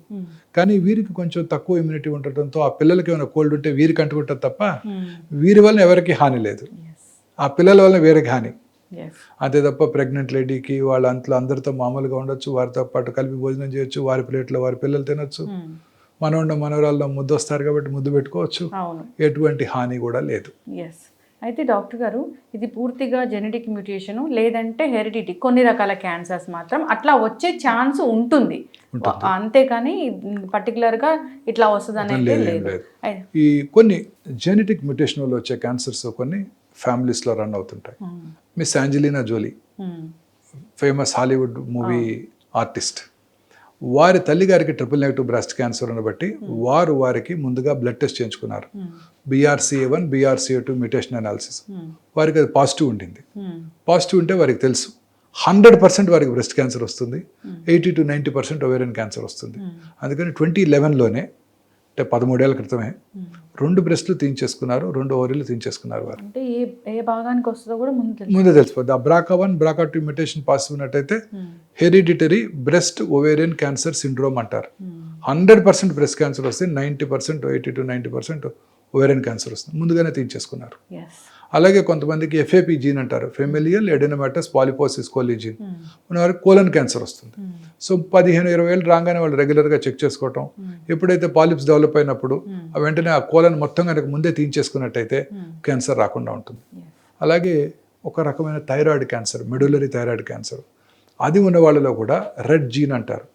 కానీ వీరికి కొంచెం తక్కువ ఇమ్యూనిటీ ఉండటంతో ఆ పిల్లలకి ఏమైనా కోల్డ్ ఉంటే వీరికి అంటుకుంటారు తప్ప వీరి వలన ఎవరికి హాని లేదు. ఆ పిల్లల వలన వీరికి హాని. అంతే తప్ప ప్రెగ్నెంట్ లేడీకి వాళ్ళ అందరితో మామూలుగా ఉండొచ్చు, వారితో పాటు కలిపి భోజనం చేయొచ్చు, వారి ప్లేట్లో వారి పిల్లలు తినొచ్చు, మనవరాల్లో ముద్దు వస్తారు కాబట్టి ముద్దు పెట్టుకోవచ్చు, ఎటువంటి హాని కూడా లేదు. అయితే డాక్టర్ గారు, ఇది పూర్తిగా జెనెటిక్ మ్యూటేషన్ లేదంటే హెరిడిటీ, కొన్ని రకాల క్యాన్సర్స్ మాత్రం అట్లా వచ్చే ఛాన్స్ ఉంటుంది, అంతేకాని పర్టికులర్గా ఇట్లా వస్తుంది అనేది లేదు. ఈ కొన్ని జెనెటిక్ మ్యూటేషన్ వల్ల వచ్చే క్యాన్సర్స్ కొన్ని ఫ్యామిలీస్లో రన్ అవుతుంటాయి. Miss Angelina Jolie, famous Hollywood movie artist, వారి తల్లిగారికి ట్రిపుల్-నెగటివ్ బ్రెస్ట్ క్యాన్సర్ ఉన్న బట్టి వారికి ముందుగా బ్లడ్ టెస్ట్ చేయించుకున్నారు. BRCA1 BRCA2 మ్యూటేషన్ అనాలిసిస్, వారికి అది పాజిటివ్ ఉండింది. పాజిటివ్ ఉంటే వారికి తెలుసు 100% వారికి బ్రెస్ట్ క్యాన్సర్ వస్తుంది, 80 to 90% ఓవేరియన్ క్యాన్సర్ వస్తుంది. అందుకని 2011లోనే, అంటే 13 ఏళ్ల క్రితమే 2 బ్రెస్ట్లు తీయించేసుకున్నారు, 2 ఓవరీలు తీయించేసుకున్నారు. వారు అంటే ఏ భాగానికి వస్తుందో కూడా ముందే తెలిసిపోద్ది. ఆ BRCA1 BRCA2 మ్యూటేషన్ పాజిటివ్ ఉన్నట్టయితే hereditary breast ovarian cancer syndrome అంటారు. 100% బ్రెస్ట్ క్యాన్సర్ వస్తే 90%, 80 to 90% ఓవేరియన్ క్యాన్సర్ వస్తుంది. ముందుగానే తీయించేసుకున్నారు. అలాగే కొంతమందికి FAP జీన్ అంటారు, ఫెమిలియల్ ఎడెనోమాటస్ పాలిపోసిస్ కోలి జీన్, వారికి కోలన్ క్యాన్సర్ వస్తుంది. సో 15-20 ఏళ్ళు రాగానే వాళ్ళు రెగ్యులర్గా చెక్ చేసుకోవటం, ఎప్పుడైతే పాలిప్స్ డెవలప్ అయినప్పుడు వెంటనే ఆ కోలన్ మొత్తం కనుక ముందే తీయించేసుకున్నట్టయితే క్యాన్సర్ రాకుండా ఉంటుంది. అలాగే ఒక రకమైన thyroid cancer, medullary thyroid cancer, అది ఉన్న వాళ్ళలో కూడా రెడ్ జీన్ అంటారు.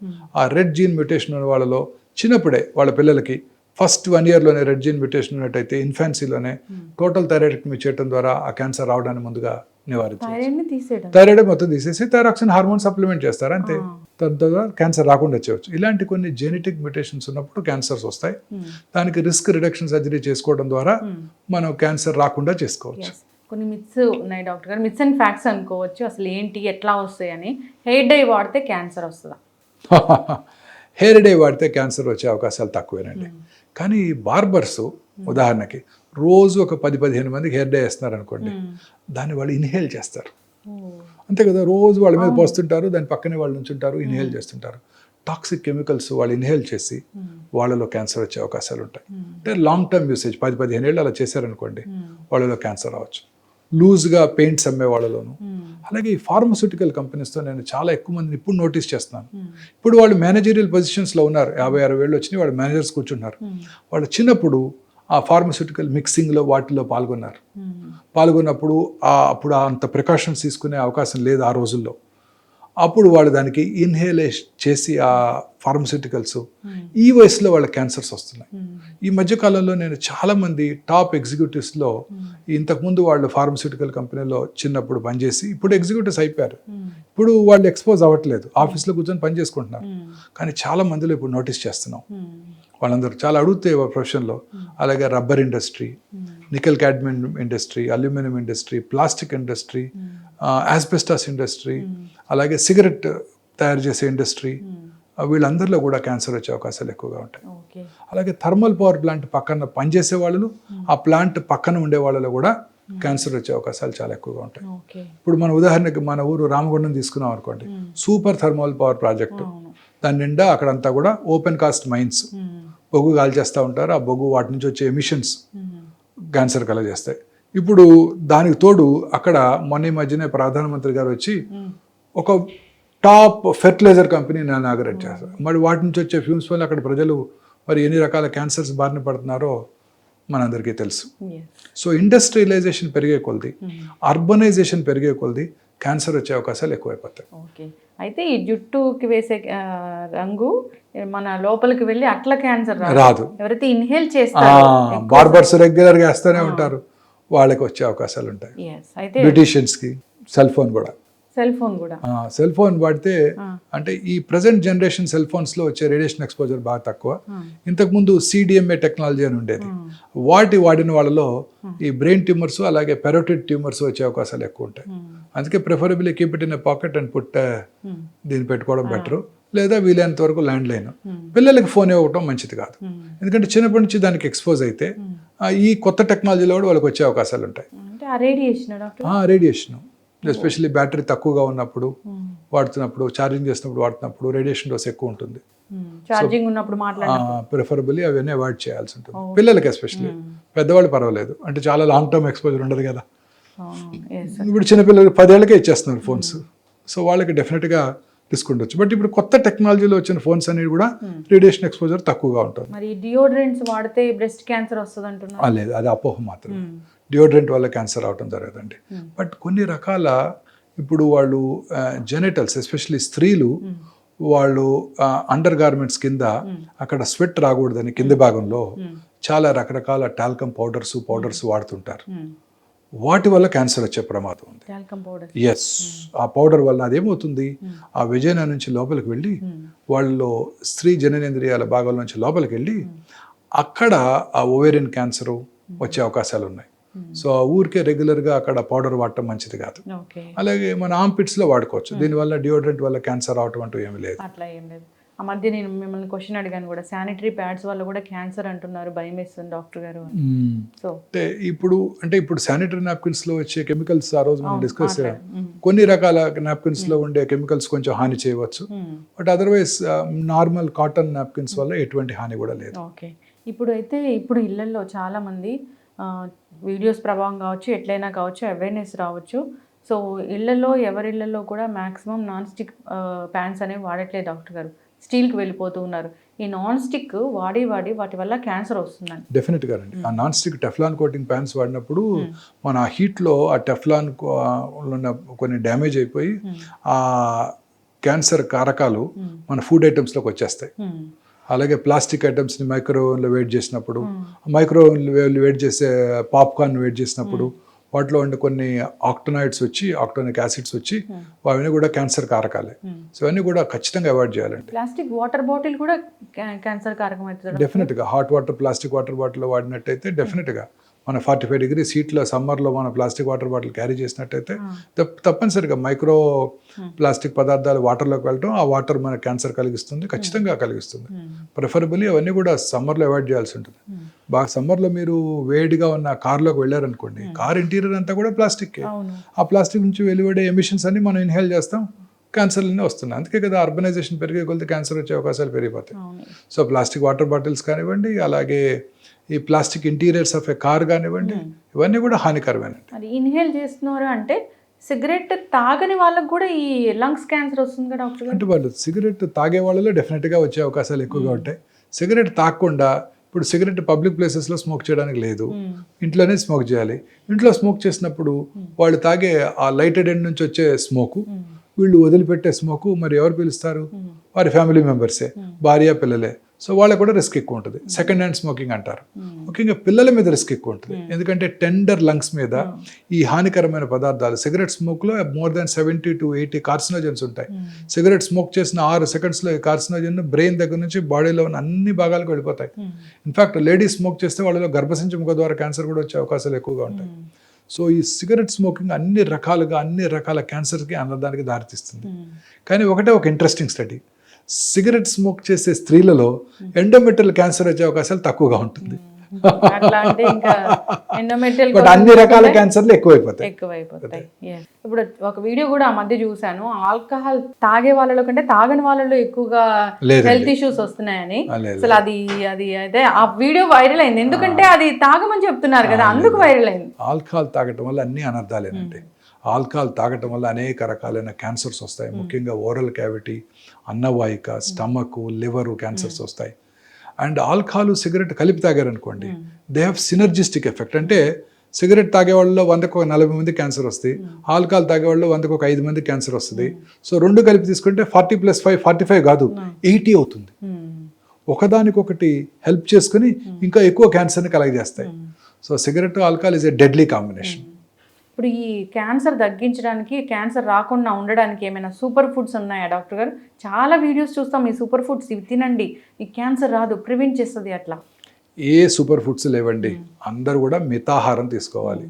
ఆ రెడ్ జీన్ మ్యూటేషన్ ఉన్న వాళ్ళలో చిన్నప్పుడే వాళ్ళ పిల్లలకి ఫస్ట్ 1 yearలోనే రెడ్ జీన్ మ్యూటేషన్ ఉన్నట్టయితే ఇన్ఫాన్సీలోనే టోటల్ థైరాయిడెక్టమీ చేయడం ద్వారా ఆ క్యాన్సర్ రావడాన్ని ముందుగా నివారించవచ్చు. థైరాయిడ్ ని తీసేయడం. థైరాయిడ్ మొత్తం తీసేసి థైరాక్సిన్ హార్మోన్ సప్లిమెంట్ చేస్తారు అంతే. తద్వారా క్యాన్సర్ రాకుండా చేయవచ్చు. ఇలాంటి కొన్ని జెనెటిక్ మ్యూటేషన్స్ ఉన్నప్పుడు క్యాన్సర్స్ వస్తాయి. దానికి రిస్క్ రిడక్షన్ సర్జరీ చేసుకోవడం ద్వారా మనం క్యాన్సర్ రాకుండా చేసుకోవచ్చు. కొన్ని మిత్స్ ఉన్నాయి డాక్టర్ గారు, మిత్స్ అండ్ ఫ్యాక్ట్స్ అనుకోవచ్చు. అసలు ఏంటి, ఎట్లా వస్తాయి అని. హెయిర్ డై వాడితే క్యాన్సర్ వస్తుందా? హెయిర్ డై వాడితే క్యాన్సర్ వచ్చే అవకాశాలు తక్కువేనండి. కానీ బార్బర్స్ ఉదాహరణకి రోజు ఒక 10-15 మందికి హెయిర్ డే వేస్తున్నారు అనుకోండి, దాన్ని వాళ్ళు ఇన్హేల్ చేస్తారు అంతే కదా. రోజు వాళ్ళ మీద పోస్తుంటారు, దాని పక్కనే వాళ్ళు నుంచుంటారు, ఇన్హేల్ చేస్తుంటారు. టాక్సిక్ కెమికల్స్ వాళ్ళు ఇన్హేల్ చేసి వాళ్ళలో క్యాన్సర్ వచ్చే అవకాశాలు ఉంటాయి. అంటే లాంగ్ టర్మ్ యూసేజ్ 10-15 ఏళ్ళు అలా చేశారనుకోండి, వాళ్ళలో క్యాన్సర్ రావచ్చు. లూజ్గా పెయింట్స్ అమ్మే వాళ్ళలోను. అలాగే ఈ ఫార్మస్యూటికల్ కంపెనీస్తో నేను చాలా ఎక్కువ మందిని ఇప్పుడు నోటీస్ చేస్తున్నాను. ఇప్పుడు వాళ్ళు మేనేజరియల్ పొజిషన్స్లో ఉన్నారు, 50-60 ఏళ్ళు వచ్చినాయి, వాళ్ళు మేనేజర్స్ కూర్చుంటున్నారు. వాళ్ళు చిన్నప్పుడు ఆ ఫార్మస్యూటికల్ మిక్సింగ్లో వాటిలో పాల్గొన్నప్పుడు అప్పుడు అంత ప్రికాషన్స్ తీసుకునే అవకాశం లేదు ఆ రోజుల్లో. అప్పుడు వాళ్ళు దానికి ఇన్హేలేషన్ చేసి ఆ ఫార్మస్యూటికల్స్ ఈ వయసులో వాళ్ళ క్యాన్సర్స్ వస్తున్నాయి. ఈ మధ్యకాలంలో నేను చాలామంది టాప్ ఎగ్జిక్యూటివ్స్లో ఇంతకుముందు వాళ్ళు ఫార్మస్యూటికల్ కంపెనీలో చిన్నప్పుడు పనిచేసి ఇప్పుడు ఎగ్జిక్యూటివ్స్ అయిపోయారు. ఇప్పుడు వాళ్ళు ఎక్స్పోజ్ అవ్వట్లేదు, ఆఫీస్లో కూర్చొని పని చేసుకుంటున్నారు. కానీ చాలా మందిలో ఇప్పుడు నోటీస్ చేస్తున్నాం, వాళ్ళందరూ చాలా అడుగుతే ప్రొఫెషన్లో. అలాగే rubber industry, nickel cadmium industry, aluminium industry, plastic industry, asbestos industry, అలాగే సిగరెట్ తయారు చేసే ఇండస్ట్రీ, వీళ్ళందరిలో కూడా క్యాన్సర్ వచ్చే అవకాశాలు ఎక్కువగా ఉంటాయి. అలాగే థర్మల్ పవర్ ప్లాంట్ పక్కన పనిచేసే వాళ్ళు, ఆ ప్లాంట్ పక్కన ఉండే వాళ్ళలో కూడా క్యాన్సర్ వచ్చే అవకాశాలు చాలా ఎక్కువగా ఉంటాయి. ఇప్పుడు మన ఉదాహరణకి మన ఊరు రామగుండం తీసుకున్నాం అనుకోండి, సూపర్ థర్మల్ పవర్ ప్రాజెక్టు. దాని నిండా అక్కడంతా కూడా ఓపెన్ కాస్ట్ మైన్స్, బొగ్గు కాల్చేస్తూ ఉంటారు. ఆ బొగ్గు వాటి నుంచి వచ్చే ఎమిషన్స్ క్యాన్సర్ కలగజేస్తాయి. ఇప్పుడు దానికి తోడు అక్కడ మొన్న ఈ మధ్యనే ప్రధానమంత్రి గారు వచ్చి ఒక టాప్ ఫెర్టిలైజర్ కంపెనీ ఇనాగరేట్ చేస్తారు. మరి వాటి నుంచి వచ్చే ఫ్యూమ్స్ వల్ల అక్కడ ప్రజలు మరి ఎన్ని రకాల క్యాన్సర్స్ బారిన పడుతున్నారో మనందరికీ తెలుసు. సో ఇండస్ట్రియలైజేషన్ పెరిగే కొలది, అర్బనైజేషన్ పెరిగే కొలది క్యాన్సర్ వచ్చే అవకాశాలు ఎక్కువైపోతాయి. ఓకే, అయితే ఈ జుట్టుకి వేసే రంగు మన లోపలికి వెళ్ళి అట్లా క్యాన్సర్ రాదు. ఎవరైతే ఇన్హేల్ చేస్తారో, బార్బర్స్ రెగ్యులర్గా వేస్తూనే ఉంటారు, వాళ్ళకి వచ్చే అవకాశాలు ఉంటాయి. బ్యూటీషియన్స్కి సెల్ ఫోన్ వాడితే అంటే ఈ ప్రజెంట్ జనరేషన్ సెల్ ఫోన్స్లో వచ్చే రేడియేషన్ ఎక్స్పోజర్ బాగా తక్కువ. ఇంతకుముందు CDMA టెక్నాలజీ అని ఉండేది, వాడిన వాళ్ళలో ఈ బ్రెయిన్ ట్యూమర్స్ అలాగే పెరోటిడ్ ట్యూమర్స్ వచ్చే అవకాశాలు ఎక్కువ ఉంటాయి. అందుకే preferably keep it in a pocket and put దీన్ని పెట్టుకోవడం బెటరు. లేదా వీలైనంత వరకు ల్యాండ్ లైన్. పిల్లలకి ఫోన్ ఇవ్వటం మంచిది కాదు, ఎందుకంటే చిన్నప్పటి నుంచి దానికి ఎక్స్పోజ్ అయితే ఈ కొత్త టెక్నాలజీలో కూడా వాళ్ళకి వచ్చే అవకాశాలు ఉంటాయి. రేడియేషన్ ఎస్పెషల్లీ బ్యాటరీ తక్కువగా ఉన్నప్పుడు వాడుతున్నప్పుడు, ఛార్జింగ్ చేసినప్పుడు వాడుతున్నప్పుడు రేడియేషన్ డోస్ ఎక్కువ ఉంటుంది. ప్రిఫరబుల్లీ అవన్నీ అవాయిడ్ చేయాల్సి ఉంటుంది పిల్లలకి. ఎస్పెషల్లీ పెద్దవాళ్ళు పర్వాలేదు, అంటే చాలా లాంగ్ టర్మ్ ఎక్స్పోజర్ ఉండదు కదా. ఇప్పుడు చిన్నపిల్లలకి 10 ఏళ్ళకే ఇచ్చేస్తున్నారు ఫోన్స్, సో వాళ్ళకి డెఫినెట్గా రిస్క్ ఉండొచ్చు. బట్ ఇప్పుడు కొత్త టెక్నాలజీలో వచ్చిన ఫోన్స్ అనేవి కూడా రేడియేషన్ ఎక్స్పోజర్ తక్కువగా ఉంటుంది. మరి డియోడ్రెంట్స్ వాడితే బ్రెస్ట్ క్యాన్సర్ వస్తుంది అంటున్నారు. లేదు, అది అపోహ మాత్రం. డియోడ్రెంట్ వల్ల క్యాన్సర్ అవడం జరగదండి. బట్ కొన్ని రకాల ఇప్పుడు వాళ్ళు జెనిటల్స్ ఎస్పెషల్లీ స్త్రీలు వాళ్ళు అండర్ గార్మెంట్స్ కింద అక్కడ స్వెట్ రాకూడదని కింద భాగంలో చాలా రకరకాల టాల్కమ్ పౌడర్స్ వాడుతుంటారు. వాటి వల్ల క్యాన్సర్ వచ్చే ప్రమాదం ఉంది. ఎస్, ఆ పౌడర్ వల్ల అదేమవుతుంది, ఆ విజయన నుంచి లోపలికి వెళ్ళి వాళ్ళలో స్త్రీ జననేంద్రియాల భాగాల నుంచి లోపలికి వెళ్ళి అక్కడ ఆ ఓవేరియన్ క్యాన్సర్ వచ్చే అవకాశాలు ఉన్నాయి. సో ఆ ఊరికే రెగ్యులర్గా అక్కడ పౌడర్ వాడటం మంచిది కాదు. అలాగే మన ఆంపిట్స్లో వాడుకోవచ్చు. దీనివల్ల డియోడ్రెంట్ వల్ల క్యాన్సర్ రావటం అంటూ ఏమీ లేదు. అట్లా ఏం లేదు. ఆ మధ్య నేను మిమ్మల్ని క్వశ్చన్ అడిగాను కూడా, శానిటరీ ప్యాడ్స్ వల్ల కూడా క్యాన్సర్ అంటున్నారు, భయం వేస్తుంది డాక్టర్ గారు. సో ఇప్పుడు శానిటరీ నాప్కిన్స్లో వచ్చే కెమికల్స్ ఆ రోజు మనం డిస్కస్ చేయాలి. కొన్ని రకాల నాప్కిన్స్లో ఉండే కెమికల్స్ కొంచెం హాని చేయవచ్చు, but otherwise normal cotton napkins వల్ల ఎటువంటి హాని కూడా లేదు. ఓకే, ఇప్పుడు ఇళ్లలో చాలామంది వీడియోస్ ప్రభావం కావచ్చు, ఎట్లయినా కావచ్చు, అవేర్నెస్ రావచ్చు. సో ఎవరిళ్లలో కూడా మ్యాక్సిమం నాన్ స్టిక్ ప్యాన్స్ అనేవి వాడట్లేదు డాక్టర్ గారు, స్టీల్కి వెళ్ళిపోతూ ఉన్నారు. ఈ నాన్ స్టిక్ వాడి వాటి వల్ల క్యాన్సర్ వస్తుందండి. డెఫినెట్గా అండి. ఆ non stick Teflon coating pans వాడినప్పుడు మన ఆ హీట్లో ఆ టెఫ్లాన్ ఉన్న కొన్ని డ్యామేజ్ అయిపోయి ఆ క్యాన్సర్ కారకాలు మన ఫుడ్ ఐటమ్స్లోకి వచ్చేస్తాయి. అలాగే ప్లాస్టిక్ ఐటమ్స్ని మైక్రోవేవ్లో వేడి చేసినప్పుడు, మైక్రోవేవ్లో వేడి చేసే పాప్కార్న్ వేడి చేసినప్పుడు వాటిలో ఉండే కొన్ని ఆక్టనాయిడ్స్ వచ్చి, ఆక్టోనిక్ యాసిడ్స్ వచ్చి అవన్నీ కూడా క్యాన్సర్ కారకాలే. సో అవన్నీ కూడా ఖచ్చితంగా అవాయిడ్ చేయాలండి. ప్లాస్టిక్ వాటర్ బాటిల్ కూడా క్యాన్సర్ కారకం అవుతుంది. డెఫినెట్గా hot water, plastic water bottle వాడినట్టయితే డెఫినెట్గా మన 45 degrees హీట్లో సమ్మర్లో మన ప్లాస్టిక్ వాటర్ బాటిల్ క్యారీ చేసినట్టయితే తప్పనిసరిగా మైక్రో ప్లాస్టిక్ పదార్థాలు వాటర్లోకి వెళ్ళటం, ఆ వాటర్ మన క్యాన్సర్ కలిగిస్తుంది, ఖచ్చితంగా కలిగిస్తుంది. ప్రిఫరబుల్లీ అవన్నీ కూడా సమ్మర్లో అవాయిడ్ చేయాల్సి ఉంటుంది. బాగా సమ్మర్లో మీరు వేడిగా ఉన్న కార్లోకి వెళ్ళారనుకోండి, కార్ ఇంటీరియర్ అంతా కూడా ప్లాస్టిక్కే. ఆ ప్లాస్టిక్ నుంచి వెలువడే ఎమిషన్స్ అన్ని మనం ఇన్హేల్ చేస్తాం, క్యాన్సర్లనే వస్తున్నాయి. అందుకే కదా అర్బనైజేషన్ పెరిగే కొద్ది క్యాన్సర్ వచ్చే అవకాశాలు పెరిగిపోతాయి. సో ప్లాస్టిక్ వాటర్ బాటిల్స్ కానివ్వండి, అలాగే ఈ plastic interiors of A car కానివ్వండి, ఇవన్నీ కూడా హానికరమేనండి. అది ఇన్హేల్ చేస్తున్నారు అంటే సిగరెట్ తాగని వాళ్ళకి కూడా ఈ లంగ్స్ క్యాన్సర్ వస్తుంది కదా డాక్టర్ గారు? అంటే వాళ్ళు సిగరెట్ తాగే వాళ్ళలో డెఫినెట్గా వచ్చే అవకాశాలు ఎక్కువగా ఉంటాయి. సిగరెట్ తాగకుండా, ఇప్పుడు సిగరెట్ పబ్లిక్ ప్లేసెస్లో స్మోక్ చేయడానికి లేదు, ఇంట్లోనే స్మోక్ చేయాలి. ఇంట్లో స్మోక్ చేసినప్పుడు వాళ్ళు తాగే ఆ లైటెడ్ ఎండ్ నుంచి వచ్చే స్మోకు, వీళ్ళు వదిలిపెట్టే స్మోకు మరి ఎవరు పిలుస్తారు? వారి ఫ్యామిలీ మెంబర్సే, భార్య పిల్లలే. సో వాళ్ళకు కూడా రిస్క్ ఎక్కువ ఉంటుంది. సెకండ్ హ్యాండ్ స్మోకింగ్ అంటారు. ముఖ్యంగా పిల్లల మీద రిస్క్ ఎక్కువ ఉంటుంది, ఎందుకంటే టెండర్ లంగ్స్ మీద ఈ హానికరమైన పదార్థాలు, సిగరెట్ స్మోక్లో మోర్ దాన్ 70 to 80 కార్సినోజన్స్ ఉంటాయి. సిగరెట్ స్మోక్ చేసిన 6 secondsలో ఈ కార్సినోజన్ బ్రెయిన్ దగ్గర నుంచి బాడీలో ఉన్న అన్ని భాగాలకు వెళ్ళిపోతాయి. ఇన్ఫాక్ట్ లేడీస్ స్మోక్ చేస్తే వాళ్ళలో గర్భసంచి ముఖ ద్వారా క్యాన్సర్ కూడా వచ్చే అవకాశాలు ఎక్కువగా ఉంటాయి. సో ఈ సిగరెట్ స్మోకింగ్ అన్ని రకాల క్యాన్సర్కి అన్నదానికి దారితీస్తుంది. కానీ ఒకటే ఒక ఇంట్రెస్టింగ్ స్టడీ, సిగరెట్ స్మోక్ చేసే స్త్రీలలో ఎండోమెట్రియల్ క్యాన్సర్ వచ్చే అవకాశాలు తక్కువగా ఉంటుంది. బట్ అన్ని రకాల క్యాన్సర్లు ఎక్కువైపోతాయి. ఇప్పుడు ఒక వీడియో కూడా ఆ మధ్య చూసాను, ఆల్కహాల్ తాగే వాళ్ళలో కంటే తాగని వాళ్ళలో ఎక్కువగా హెల్త్ ఇష్యూస్ వస్తున్నాయని. అసలు అది అయితే ఆ వీడియో వైరల్ అయింది, ఎందుకంటే అది తాగమని చెప్తున్నారు కదా, అందుకు వైరల్ అయింది. ఆల్కహాల్ తాగటం వల్ల అన్ని అనర్థాలేనండి. ఆల్కహాల్ తాగటం వల్ల అనేక రకాలైన క్యాన్సర్స్ వస్తాయి. ముఖ్యంగా ఓరల్ క్యావిటీ, అన్నవాహిక, స్టమక్, లివర్ క్యాన్సర్స్ వస్తాయి. అండ్ ఆల్కహాల్, సిగరెట్ కలిపి తాగారనుకోండి, దే హ్యావ్ సినర్జిస్టిక్ ఎఫెక్ట్. అంటే సిగరెట్ తాగే వాళ్ళలో 100కు 40 మంది క్యాన్సర్ వస్తాయి, ఆల్కహాల్ తాగే వాళ్ళలో 100కు 5 మంది క్యాన్సర్ వస్తుంది. సో రెండు కలిపి తీసుకుంటే 40 + 5 45 కాదు, 80 అవుతుంది. ఒకదానికొకటి హెల్ప్ చేసుకుని ఇంకా ఎక్కువ క్యాన్సర్ని కలగజేస్తాయి. So cigarette, alcohol is a deadly combination. ఇప్పుడు ఈ క్యాన్సర్ తగ్గించడానికి, క్యాన్సర్ రాకుండా ఉండడానికి ఏమైనా సూపర్ ఫుడ్స్ ఉన్నాయా డాక్టర్ గారు? చాలా వీడియోస్ చూస్తాం, ఈ సూపర్ ఫుడ్స్ ఇవి తినండి, ఈ క్యాన్సర్ రాదు, ప్రివెంట్ చేస్తుంది, అట్లా ఏ సూపర్ ఫుడ్స్ లేవండి. అందరూ కూడా మితాహారం తీసుకోవాలి.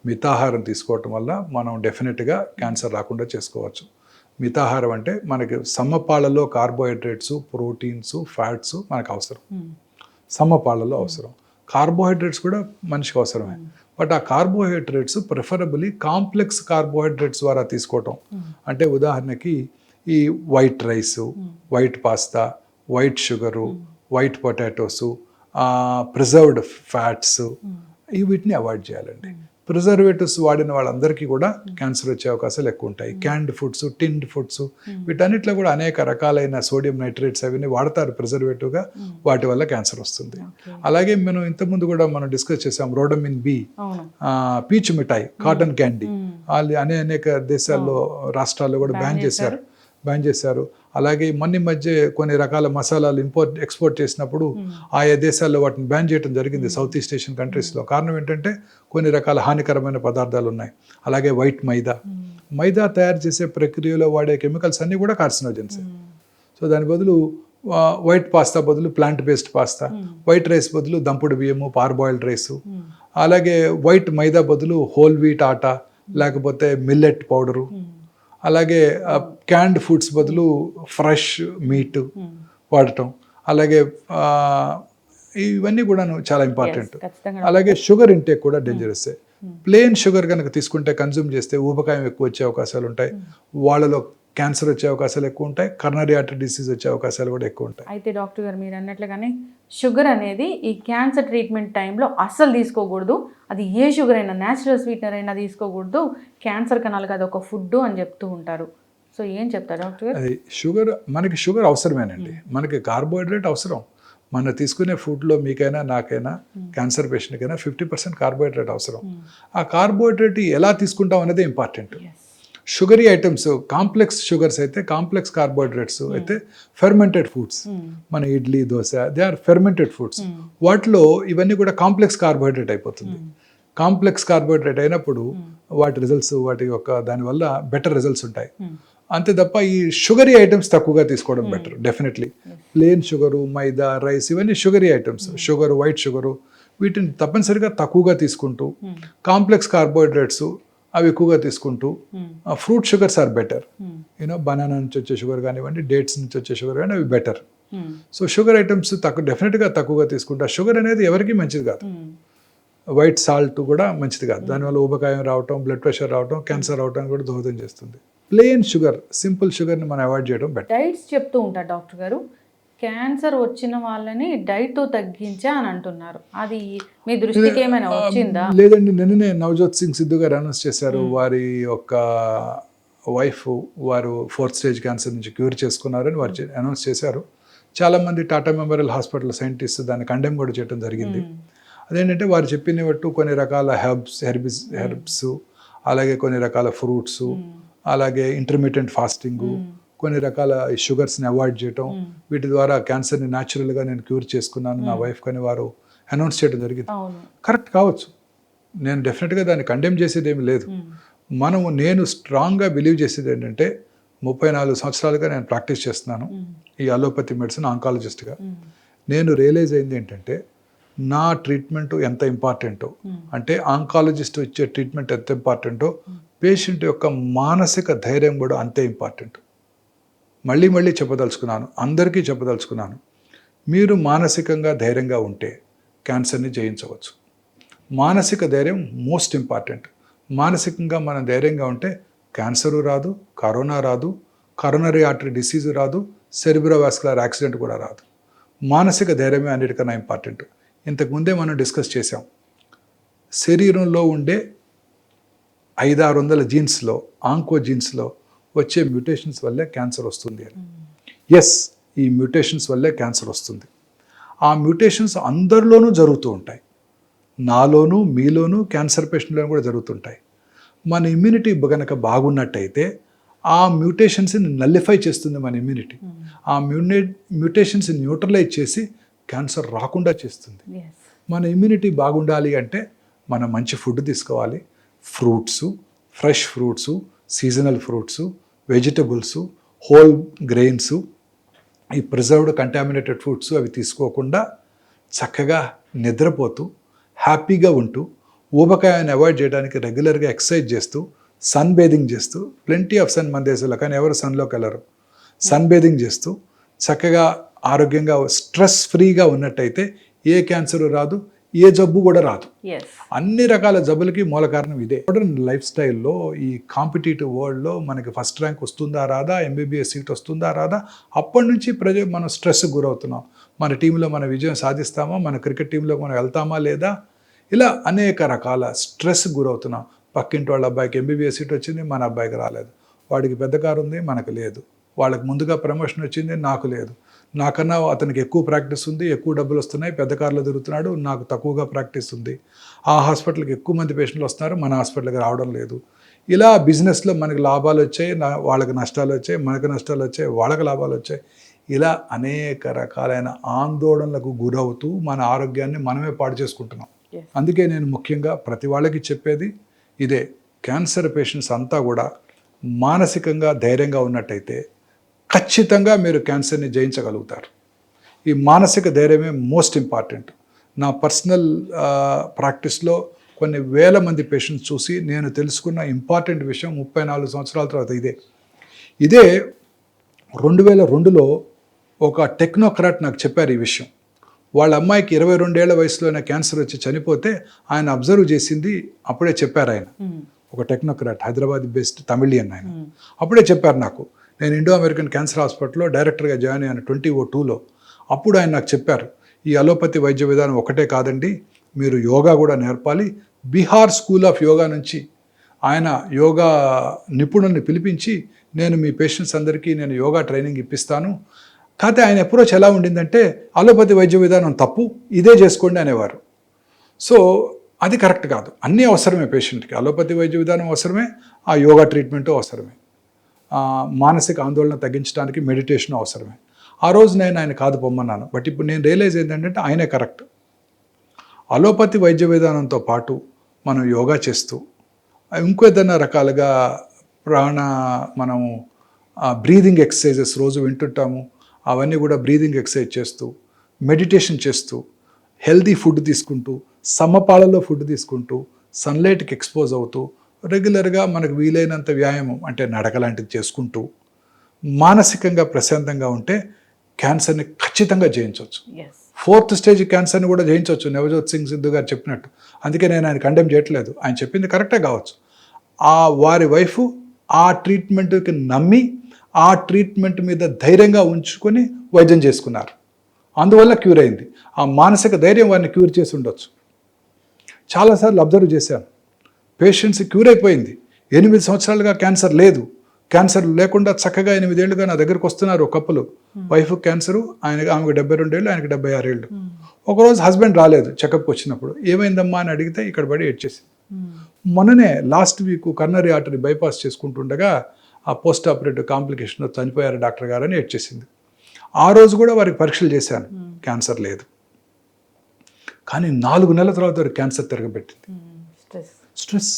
మితాహారం తీసుకోవటం వల్ల మనం డెఫినెట్గా క్యాన్సర్ రాకుండా చేసుకోవచ్చు. మితాహారం అంటే మనకి సమపాళ్ళలో కార్బోహైడ్రేట్స్, ప్రోటీన్స్, ఫ్యాట్స్ మనకు అవసరం, సమపాళ్ళలో అవసరం. కార్బోహైడ్రేట్స్ కూడా మనిషికి అవసరమే. బట్ ఆ కార్బోహైడ్రేట్స్ ప్రిఫరబుల్లీ కాంప్లెక్స్ కార్బోహైడ్రేట్స్ ద్వారా తీసుకోవటం. అంటే ఉదాహరణకి ఈ white rice, white pasta, white sugar, white potatoes, preserved fats, వీటిని అవాయిడ్ చేయాలండి. ప్రిజర్వేటివ్స్ వాడిన వాళ్ళందరికీ కూడా క్యాన్సర్ వచ్చే అవకాశాలు ఎక్కువ ఉంటాయి. క్యాన్డ్ ఫుడ్స్, టిన్డ్ ఫుడ్స్, వీటన్నిటిలో కూడా అనేక రకాలైన సోడియం నైట్రేట్స్ అవన్నీ వాడతారు ప్రిజర్వేటివ్గా, వాటి వల్ల క్యాన్సర్ వస్తుంది. అలాగే మనం ఇంతకుముందు కూడా మనం డిస్కస్ చేసాం రోడమిన్ బి, పీచు మిఠాయి, కాటన్ క్యాండీ, అనేక దేశాల్లో, రాష్ట్రాల్లో కూడా బ్యాన్ చేశారు. అలాగే మొన్న మధ్య కొన్ని రకాల మసాలాలు ఎక్స్పోర్ట్ చేసినప్పుడు ఆయా దేశాల్లో వాటిని బ్యాన్ చేయడం జరిగింది, సౌత్ ఈస్ట్ ఏషియన్ కంట్రీస్లో. కారణం ఏంటంటే కొన్ని రకాల హానికరమైన పదార్థాలు ఉన్నాయి. అలాగే వైట్ మైదా తయారు చేసే ప్రక్రియలో వాడే కెమికల్స్ అన్నీ కూడా కార్సినోజెన్స్. సో దాని బదులు వైట్ పాస్తా బదులు plant based pasta, white rice బదులు దంపుడు బియ్యము, పార్బాయిల్డ్ రైసు, అలాగే వైట్ మైదా బదులు హోల్ వీట్ ఆటా లేకపోతే మిల్లెట్ పౌడరు, అలాగే క్యాన్డ్ ఫుడ్స్ బదులు ఫ్రెష్ మీట్ వాడటం. అలాగే ఇవన్నీ కూడా చాలా ఇంపార్టెంట్. అలాగే షుగర్ ఇంటేక్ కూడా డేంజరస్. ప్లెయిన్ షుగర్ కనుక తీసుకుంటే, కన్జ్యూమ్ చేస్తే ఊబకాయం ఎక్కువ వచ్చే అవకాశాలు ఉంటాయి, వాళ్ళలో క్యాన్సర్ వచ్చే అవకాశాలు ఎక్కువ ఉంటాయి, కరోనరీ ఆర్టరీ డిసీజ్ వచ్చే అవకాశాలు కూడా ఎక్కువ ఉంటాయి. అయితే డాక్టర్ గారు మీరు అన్నట్లుగానే షుగర్ అనేది ఈ క్యాన్సర్ ట్రీట్మెంట్ టైంలో అస్సలు తీసుకోకూడదు. అది ఏ షుగర్ అయినా, న్యాచురల్ స్వీట్నర్ అయినా తీసుకోకూడదు. క్యాన్సర్ కనాలి కదా ఒక ఫుడ్ అని చెప్తూ ఉంటారు. సో ఏం చెప్తారు డాక్టర్ గారు? అది మనకి షుగర్ అవసరమేనండి. మనకి కార్బోహైడ్రేట్ అవసరం. మన తీసుకునే ఫుడ్లో మీకైనా, నాకైనా, క్యాన్సర్ పేషెంట్కైనా 50% కార్బోహైడ్రేట్ అవసరం. ఆ కార్బోహైడ్రేట్ ఎలా తీసుకుంటాం అనేది important. Sugary items, complex sugars అయితే, కాంప్లెక్స్ కార్బోహైడ్రేట్స్ అయితే ఫెర్మెంటెడ్ ఫుడ్స్, మన idli dosa, they are fermented foods. వాటిలో ఇవన్నీ కూడా కాంప్లెక్స్ కార్బోహైడ్రేట్ అయిపోతుంది. కాంప్లెక్స్ కార్బోహైడ్రేట్ అయినప్పుడు వాటి రిజల్ట్స్, వాటి యొక్క దానివల్ల బెటర్ రిజల్ట్స్ ఉంటాయి. అంతే తప్ప ఈ షుగరీ ఐటమ్స్ తక్కువగా తీసుకోవడం better. Definitely plain sugar, maida, rice ఇవన్నీ sugary items. Sugar, white sugar వీటిని తప్పనిసరిగా తక్కువగా తీసుకుంటూ, కాంప్లెక్స్ కార్బోహైడ్రేట్స్ అవి ఎక్కువగా తీసుకుంటూ, fruit sugars are better. Banana నుంచి వచ్చే షుగర్ కానివ్వండి, డేట్స్ నుంచి వచ్చే షుగర్ కానీ అవి బెటర్. సో షుగర్ ఐటమ్స్ డెఫినెట్గా తక్కువగా తీసుకుంటా. షుగర్ అనేది ఎవరికి మంచిది కాదు. వైట్ సాల్ట్ కూడా మంచిది కాదు. దానివల్ల ఊబకాయం రావటం, బ్లడ్ ప్రెషర్ రావటం, క్యాన్సర్ రావటం కూడా దోహదం చేస్తుంది. ప్లెయిన్ షుగర్, సింపుల్ షుగర్ని మనం అవాయిడ్ చేయడం బెటర్. డైట్స్ చెప్తూ ఉంటారు డాక్టర్ గారు, క్యాన్సర్ వచ్చిన వాళ్ళని డైట్తో తగ్గించా అని అంటున్నారు. అది మీ దృష్టికి ఏమైనా వచ్చిందా? లేదండి, నిన్ననే నవజోత్ సింగ్ సిద్ధు గారు అనౌన్స్ చేశారు. వారి యొక్క వైఫ్ వారు 4th స్టేజ్ క్యాన్సర్ నుంచి క్యూర్ చేసుకున్నారని వారు అనౌన్స్ చేశారు. చాలామంది టాటా మెమోరియల్ హాస్పిటల్ సైంటిస్ట్ దాన్ని కండెమ్ కూడా చేయడం జరిగింది. అదేంటంటే వారు చెప్పినట్టు కొన్ని రకాల హెర్బ్స్, అలాగే కొన్ని రకాల ఫ్రూట్స్, అలాగే ఇంటర్మీడియట్ ఫాస్టింగ్, కొన్ని రకాల షుగర్స్ని అవాయిడ్ చేయటం, వీటి ద్వారా క్యాన్సర్ని న్యాచురల్గా నేను క్యూర్ చేసుకున్నాను నా వైఫ్ కానీ వారు అనౌన్స్ చేయడం జరిగింది. కరెక్ట్ కావచ్చు, నేను డెఫినెట్గా దాన్ని కండెమ్ చేసేది ఏమి లేదు. నేను స్ట్రాంగ్గా బిలీవ్ చేసేది ఏంటంటే, 34 సంవత్సరాలుగా నేను ప్రాక్టీస్ చేస్తున్నాను ఈ అలోపతి మెడిసిన్ ఆంకాలజిస్ట్గా. నేను రియలైజ్ అయింది ఏంటంటే, నా ట్రీట్మెంట్ ఎంత ఇంపార్టెంటో, అంటే ఆంకాలజిస్ట్ ఇచ్చే ట్రీట్మెంట్ ఎంత ఇంపార్టెంటో, పేషెంట్ యొక్క మానసిక ధైర్యం కూడా అంతే ఇంపార్టెంట్. మళ్ళీ చెప్పదలుచుకున్నాను, అందరికీ చెప్పదలుచుకున్నాను, మీరు మానసికంగా ధైర్యంగా ఉంటే క్యాన్సర్ని జయించవచ్చు. మానసిక ధైర్యం మోస్ట్ ఇంపార్టెంట్. మానసికంగా మనం ధైర్యంగా ఉంటే క్యాన్సరు రాదు, కరోనా రాదు, కరోనరీ ఆర్టరీ డిసీజ్ రాదు, సెరిబ్రోవాస్కులర్ యాక్సిడెంట్ కూడా రాదు. మానసిక ధైర్యమే అన్నిటికన్నా ఇంపార్టెంట్. ఇంతకుముందే మనం డిస్కస్ చేసాం, శరీరంలో ఉండే 500-600 జీన్స్లో, ఆంకో జీన్స్లో వచ్చే మ్యూటేషన్స్ వల్లే క్యాన్సర్ వస్తుంది అని. ఎస్, ఈ మ్యూటేషన్స్ వల్లే క్యాన్సర్ వస్తుంది. ఆ మ్యూటేషన్స్ అందరిలోనూ జరుగుతూ ఉంటాయి. నాలోనూ, మీలోనూ, క్యాన్సర్ పేషెంట్లోనూ కూడా జరుగుతుంటాయి. మన ఇమ్యూనిటీ కనుక బాగున్నట్టయితే ఆ మ్యూటేషన్స్ని నల్లిఫై చేస్తుంది మన ఇమ్యూనిటీ. ఆ మ్యూటేషన్స్ని న్యూట్రలైజ్ చేసి క్యాన్సర్ రాకుండా చేస్తుంది. మన ఇమ్యూనిటీ బాగుండాలి అంటే మనం మంచి ఫుడ్ తీసుకోవాలి. Fruits, fresh fruits, seasonal fruits, vegetables, whole grains, ఈ ప్రిజర్వ్డ్ కంటామినేటెడ్ ఫుడ్స్ అవి తీసుకోకుండా చక్కగా నిద్రపోతూ హ్యాపీగా ఉంటూ, ఊబకాయాన్ని అవాయిడ్ చేయడానికి రెగ్యులర్గా ఎక్సర్సైజ్ చేస్తూ, సన్ బేదింగ్ చేస్తూ, ప్లెంటీ ఆఫ్ సన్ మన దేశంలో, కానీ ఎవరు సన్లోకి వెళ్ళరు, సన్ బేదింగ్ చేస్తూ చక్కగా ఆరోగ్యంగా స్ట్రెస్ ఫ్రీగా ఉన్నట్టయితే ఏ క్యాన్సర్ రాదు, ఏ జబ్బు కూడా రాదు. అన్ని రకాల జబ్బులకి మూల కారణం ఇదే. మోడర్న్ లైఫ్ స్టైల్లో, ఈ కాంపిటేటివ్ వరల్డ్లో మనకి ఫస్ట్ ర్యాంక్ వస్తుందా రాదా, ఎంబీబీఎస్ సీట్ వస్తుందా రాదా, అప్పటి నుంచి మనం స్ట్రెస్కి గురవుతున్నాం. మన టీంలో మన విజయం సాధిస్తామా, మన క్రికెట్ టీంలో మనం వెళ్తామా లేదా, ఇలా అనేక రకాల స్ట్రెస్కి గురవుతున్నాం. పక్కింటి వాళ్ళ అబ్బాయికి ఎంబీబీఎస్ సీట్ వచ్చింది, మన అబ్బాయికి రాలేదు. వాడికి పెద్ద కారు ఉంది, మనకు లేదు. వాళ్ళకి ముందుగా ప్రమోషన్ వచ్చింది, నాకు లేదు. నాకన్నా అతనికి ఎక్కువ ప్రాక్టీస్ ఉంది, ఎక్కువ డబ్బులు వస్తున్నాయి, పెద్ద కార్లో తిరుగుతున్నాడు, నాకు తక్కువగా ప్రాక్టీస్ ఉంది. ఆ హాస్పిటల్కి ఎక్కువ మంది పేషెంట్లు వస్తున్నారు, మన హాస్పిటల్కి రావడం లేదు. ఇలా బిజినెస్లో మనకి లాభాలు వచ్చాయి, వాళ్ళకి నష్టాలు వచ్చాయి, మనకు నష్టాలు వచ్చాయి, వాళ్ళకి లాభాలు వచ్చాయి. ఇలా అనేక రకాలైన ఆందోళనలకు గురవుతూ మన ఆరోగ్యాన్ని మనమే పాడు చేసుకుంటున్నాం. అందుకే నేను ముఖ్యంగా ప్రతి వాళ్ళకి చెప్పేది ఇదే, క్యాన్సర్ పేషెంట్స్ అంతా కూడా మానసికంగా ధైర్యంగా ఉన్నట్టయితే ఖచ్చితంగా మీరు క్యాన్సర్ని జయించగలుగుతారు. ఈ మానసిక ధైర్యమే మోస్ట్ ఇంపార్టెంట్. నా పర్సనల్ ప్రాక్టీస్లో కొన్ని వేల మంది పేషెంట్స్ చూసి నేను తెలుసుకున్న ఇంపార్టెంట్ విషయం 34 సంవత్సరాల తర్వాత ఇదే 2002లో ఒక టెక్నోక్రాట్ నాకు చెప్పారు ఈ విషయం. వాళ్ళ అమ్మాయికి 22 ఏళ్ల వయసులోనే క్యాన్సర్ వచ్చి చనిపోతే ఆయన అబ్జర్వ్ చేసింది అప్పుడే చెప్పారు. ఆయన ఒక టెక్నోక్రాట్, హైదరాబాద్ బేస్డ్ తమిళియన్ ఆయన. అప్పుడే చెప్పారు నాకు. నేను ఇండో అమెరికన్ క్యాన్సర్ హాస్పిటల్లో డైరెక్టర్గా జాయిన్ అయ్యాను 2002లో. అప్పుడు ఆయన నాకు చెప్పారు, ఈ అలోపతి వైద్య విధానం ఒకటే కాదండి, మీరు యోగా కూడా నేర్పాలి. బీహార్ స్కూల్ ఆఫ్ యోగా నుంచి ఆయన యోగా నిపుణుల్ని పిలిపించి, నేను మీ పేషెంట్స్ అందరికీ నేను యోగా ట్రైనింగ్ ఇప్పిస్తాను. కాకపోతే ఆయన అప్రోచ్ ఎలా ఉండిందంటే, అలోపతి వైద్య విధానం తప్పు, ఇదే చేసుకోండి అనేవారు. సో అది కరెక్ట్ కాదు. అన్నీ అవసరమే పేషెంట్కి. అలోపతి వైద్య విధానం అవసరమే, ఆ యోగా ట్రీట్మెంటు అవసరమే, మానసిక ఆందోళన తగ్గించడానికి మెడిటేషన్ అవసరమే. ఆ రోజు నేను ఆయన కాదు పొమ్మన్నాను. బట్ ఇప్పుడు నేను రియలైజ్ ఏంటంటే ఆయనే కరెక్ట్. అలోపతి వైద్య విధానంతో పాటు మనం యోగా చేస్తూ ఇంకో ఏదైనా రకాలుగా మనం బ్రీదింగ్ ఎక్సర్సైజెస్ రోజు వింటుంటాము, అవన్నీ కూడా బ్రీదింగ్ ఎక్సర్సైజ్ చేస్తూ, మెడిటేషన్ చేస్తూ, హెల్దీ ఫుడ్ తీసుకుంటూ, సమపాలలో ఫుడ్ తీసుకుంటూ, సన్లైట్కి ఎక్స్పోజ్ అవుతూ, రెగ్యులర్గా మనకు వీలైనంత వ్యాయామం అంటే నడక లాంటిది చేసుకుంటూ మానసికంగా ప్రశాంతంగా ఉంటే క్యాన్సర్ని ఖచ్చితంగా జయించవచ్చు. 4th స్టేజ్ క్యాన్సర్ని కూడా జయించవచ్చు, నవజోత్ సింగ్ సిద్ధు గారు చెప్పినట్టు. అందుకే నేను ఆయన కండెమ్ చేయట్లేదు, ఆయన చెప్పింది కరెక్టే కావచ్చు. వారి వైఫ్ ఆ ట్రీట్మెంట్కి నమ్మి ఆ ట్రీట్మెంట్ మీద ధైర్యంగా ఉంచుకొని వైద్యం చేసుకున్నారు, అందువల్ల క్యూర్ అయింది. ఆ మానసిక ధైర్యం వారిని క్యూర్ చేసి ఉండొచ్చు. చాలాసార్లు అబ్జర్వ్ చేశాను, పేషెంట్స్ క్యూర్ అయిపోయింది, 8 సంవత్సరాలుగా క్యాన్సర్ లేదు, క్యాన్సర్ లేకుండా చక్కగా 8 ఏళ్ళుగా నా దగ్గరకు వస్తున్నారు. ఒక కప్పులు, వైఫ్ క్యాన్సరు, ఆమెకు 72 ఏళ్ళు, ఆయనకి 76 ఏళ్ళు. ఒకరోజు హస్బెండ్ రాలేదు చెకప్కి వచ్చినప్పుడు, ఏమైందమ్మా అని అడిగితే ఇక్కడ పడి ఏడ్చేసి. మొన్ననే last week coronary artery bypass చేసుకుంటుండగా ఆ పోస్ట్ ఆపరేటివ్ కాంప్లికేషన్లో చనిపోయారు డాక్టర్ గారు అని ఏడ్చేసింది. ఆ రోజు కూడా వారికి పరీక్షలు చేశాను, క్యాన్సర్ లేదు. కానీ 4 నెలల తర్వాత వారికి క్యాన్సర్ తిరగబెట్టింది. స్ట్రెస్.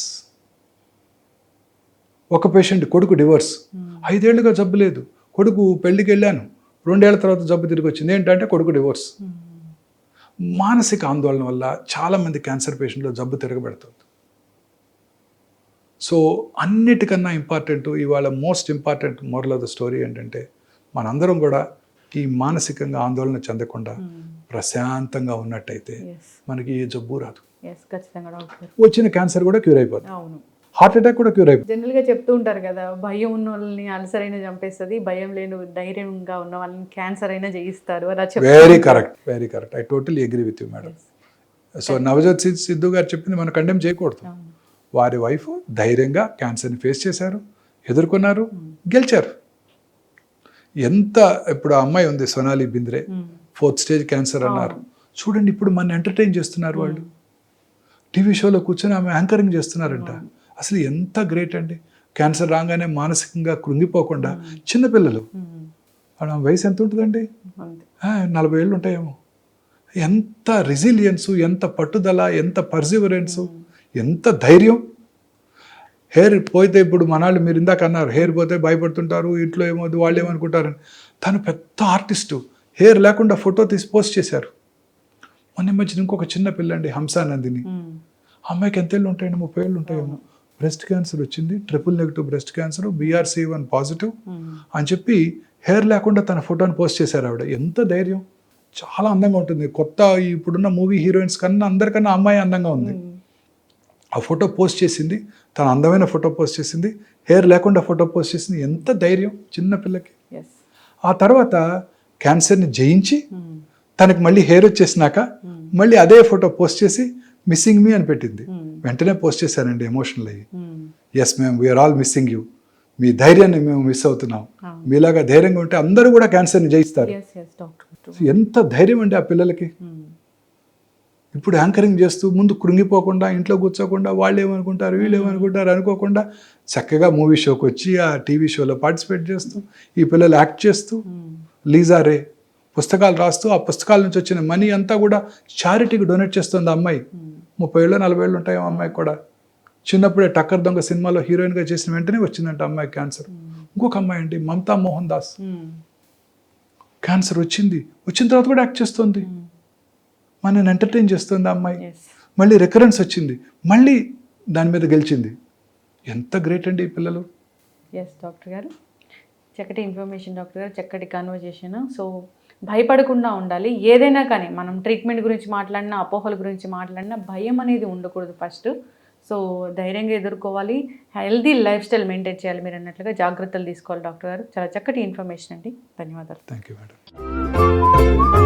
ఒక పేషెంట్ కొడుకు డివోర్స్, 5 ఏళ్ళుగా జబ్బు లేదు, కొడుకు పెళ్లికి వెళ్ళాను, 2 ఏళ్ల తర్వాత జబ్బు తిరిగి వచ్చింది. ఏంటంటే కొడుకు డివోర్స్. మానసిక ఆందోళన వల్ల చాలామంది క్యాన్సర్ పేషెంట్లో జబ్బు తిరగబెడుతుంది. సో అన్నిటికన్నా ఇంపార్టెంట్, ఇవాళ most important moral of the story ఏంటంటే మనందరం కూడా ఈ మానసికంగా ఆందోళన చెందకుండా ప్రశాంతంగా ఉన్నట్టయితే మనకి ఏ జబ్బు రాదు. వచ్చిన క్యాన్సర్ కూడా క్యూర్ అయిపోతుంది, హార్ట్ అటాక్ కూడా క్యూర్ అయిపోతుంది. జనరల్గా చెప్తూ ఉంటారు కదా, భయం ఉన్న వాళ్ళని అల్సర్ అయినా చంపేస్తుంది, భయం లేని ధైర్యంగా ఉన్న వాళ్ళని క్యాన్సర్ అయినా జయిస్తారు. Very correct, very correct. I totally agree with you madam. So Navjot Sidhu garu చెప్పింది మనం కండెమ్ చేయకూడదు. వారి వైఫ్ ధైర్యంగా క్యాన్సర్ని ఫేస్ చేశారు, ఎదుర్కొన్నారు, గెలిచారు. ఎంత ఇప్పుడు ఆ అమ్మాయి ఉంది Sonali Bendre, 4th stage cancer అన్నారు. చూడండి ఇప్పుడు మన ఎంటర్టైన్ చేస్తున్నారు వాళ్ళు, టీవీ షోలో కూర్చొని ఆమె యాంకరింగ్ చేస్తున్నారంట. అసలు ఎంత గ్రేట్ అండి. క్యాన్సర్ రాగానే మానసికంగా కృంగిపోకుండా, చిన్నపిల్లలు, ఆమె వయసు ఎంత ఉంటుందండి, 40 ఏళ్ళు ఉంటాయేమో. ఎంత రెసిలియన్సు, ఎంత పట్టుదల, ఎంత పర్సివరెన్సు, ఎంత ధైర్యం. హెయిర్ పోతే ఇప్పుడు మనాళ్ళు మీరు ఇందాక అన్నారు, హెయిర్ పోతే భయపడుతుంటారు, ఇంట్లో ఏమవుతుంది వాళ్ళు ఏమనుకుంటారని. తను పెద్ద ఆర్టిస్టు, హెయిర్ లేకుండా ఫోటో తీసి పోస్ట్ చేశారు. మొన్న మధ్యన ఇంకొక చిన్న పిల్లండి హంసానందిని, అమ్మాయికి ఎంత ఏళ్ళు ఉంటాయండి, 30 ఏళ్ళు ఉంటాయేమో. బ్రెస్ట్ క్యాన్సర్ వచ్చింది, -negative breast cancer, BRCA1 positive అని చెప్పి హెయిర్ లేకుండా తన ఫోటోని పోస్ట్ చేశారు ఆవిడ. ఎంత ధైర్యం. చాలా అందంగా ఉంటుంది. కొత్త ఇప్పుడున్న మూవీ హీరోయిన్స్ కన్నా అందరికన్నా అమ్మాయి అందంగా ఉంది. ఆ ఫోటో పోస్ట్ చేసింది, తన అందమైన ఫోటో పోస్ట్ చేసింది, హెయిర్ లేకుండా ఫోటో పోస్ట్ చేసింది. ఎంత ధైర్యం చిన్న పిల్లకి. ఆ తర్వాత క్యాన్సర్ని జయించి తనకి మళ్ళీ హెయిర్ వచ్చేసినాక మళ్ళీ అదే ఫోటో పోస్ట్ చేసి మిస్సింగ్ మీ అని పెట్టింది. వెంటనే పోస్ట్ చేశానండి ఎమోషనల్ అయ్యి. Yes ma'am, we are all missing you. మీ ధైర్యాన్ని మేము మిస్ అవుతున్నాం. మీలాగా ధైర్యంగా ఉంటే అందరూ కూడా క్యాన్సర్ని జయిస్తారు. ఎంత ధైర్యం అండి ఆ పిల్లలకి. ఇప్పుడు యాంకరింగ్ చేస్తూ ముందు కృంగిపోకుండా, ఇంట్లో కూర్చోకుండా, వాళ్ళు ఏమనుకుంటారు వీళ్ళు ఏమనుకుంటారు అనుకోకుండా చక్కగా మూవీ షోకి వచ్చి ఆ టీవీ షోలో పార్టిసిపేట్ చేస్తూ, ఈ పిల్లలు యాక్ట్ చేస్తూ, లీజా రే పుస్తకాలు రాస్తూ, ఆ పుస్తకాల నుంచి వచ్చిన మనీ అంతా కూడా చారిటీకి డొనేట్ చేస్తుంది అమ్మాయి. 30 ఏళ్ళు 40 ఏళ్ళు ఉంటాయి అమ్మాయికి కూడా. చిన్నప్పుడే టక్కర్ దొంగ సినిమాలో హీరోయిన్గా చేసిన వెంటనే వచ్చిందంట అమ్మాయికి క్యాన్సర్. ఇంకొక అమ్మాయి అండి మమతా మోహన్ దాస్, క్యాన్సర్ వచ్చిన తర్వాత కూడా యాక్ట్ చేస్తుంది, మనని ఎంటర్టైన్ చేస్తుంది ఆ అమ్మాయి. మళ్ళీ రికరెన్స్ వచ్చింది, మళ్ళీ దాని మీద గెలిచింది. ఎంత గ్రేట్ అండి ఈ పిల్లలు. ఎస్ డాక్టర్ గారు, చక్కటి ఇన్ఫర్మేషన్ డాక్టర్ గారు, చక్కటి కన్వర్జేషన్. సో భయపడకుండా ఉండాలి. ఏదైనా కానీ మనం ట్రీట్మెంట్ గురించి మాట్లాడినా, అపోహల గురించి మాట్లాడినా భయం అనేది ఉండకూడదు ఫస్ట్. సో ధైర్యంగా ఎదుర్కోవాలి, హెల్దీ లైఫ్ స్టైల్ మెయింటైన్ చేయాలి. మీరు అన్నట్లుగా జాగ్రత్తలు తీసుకోవాలి డాక్టర్ గారు. చాలా చక్కటి ఇన్ఫర్మేషన్ అండి, ధన్యవాదాలు. Thank you madam.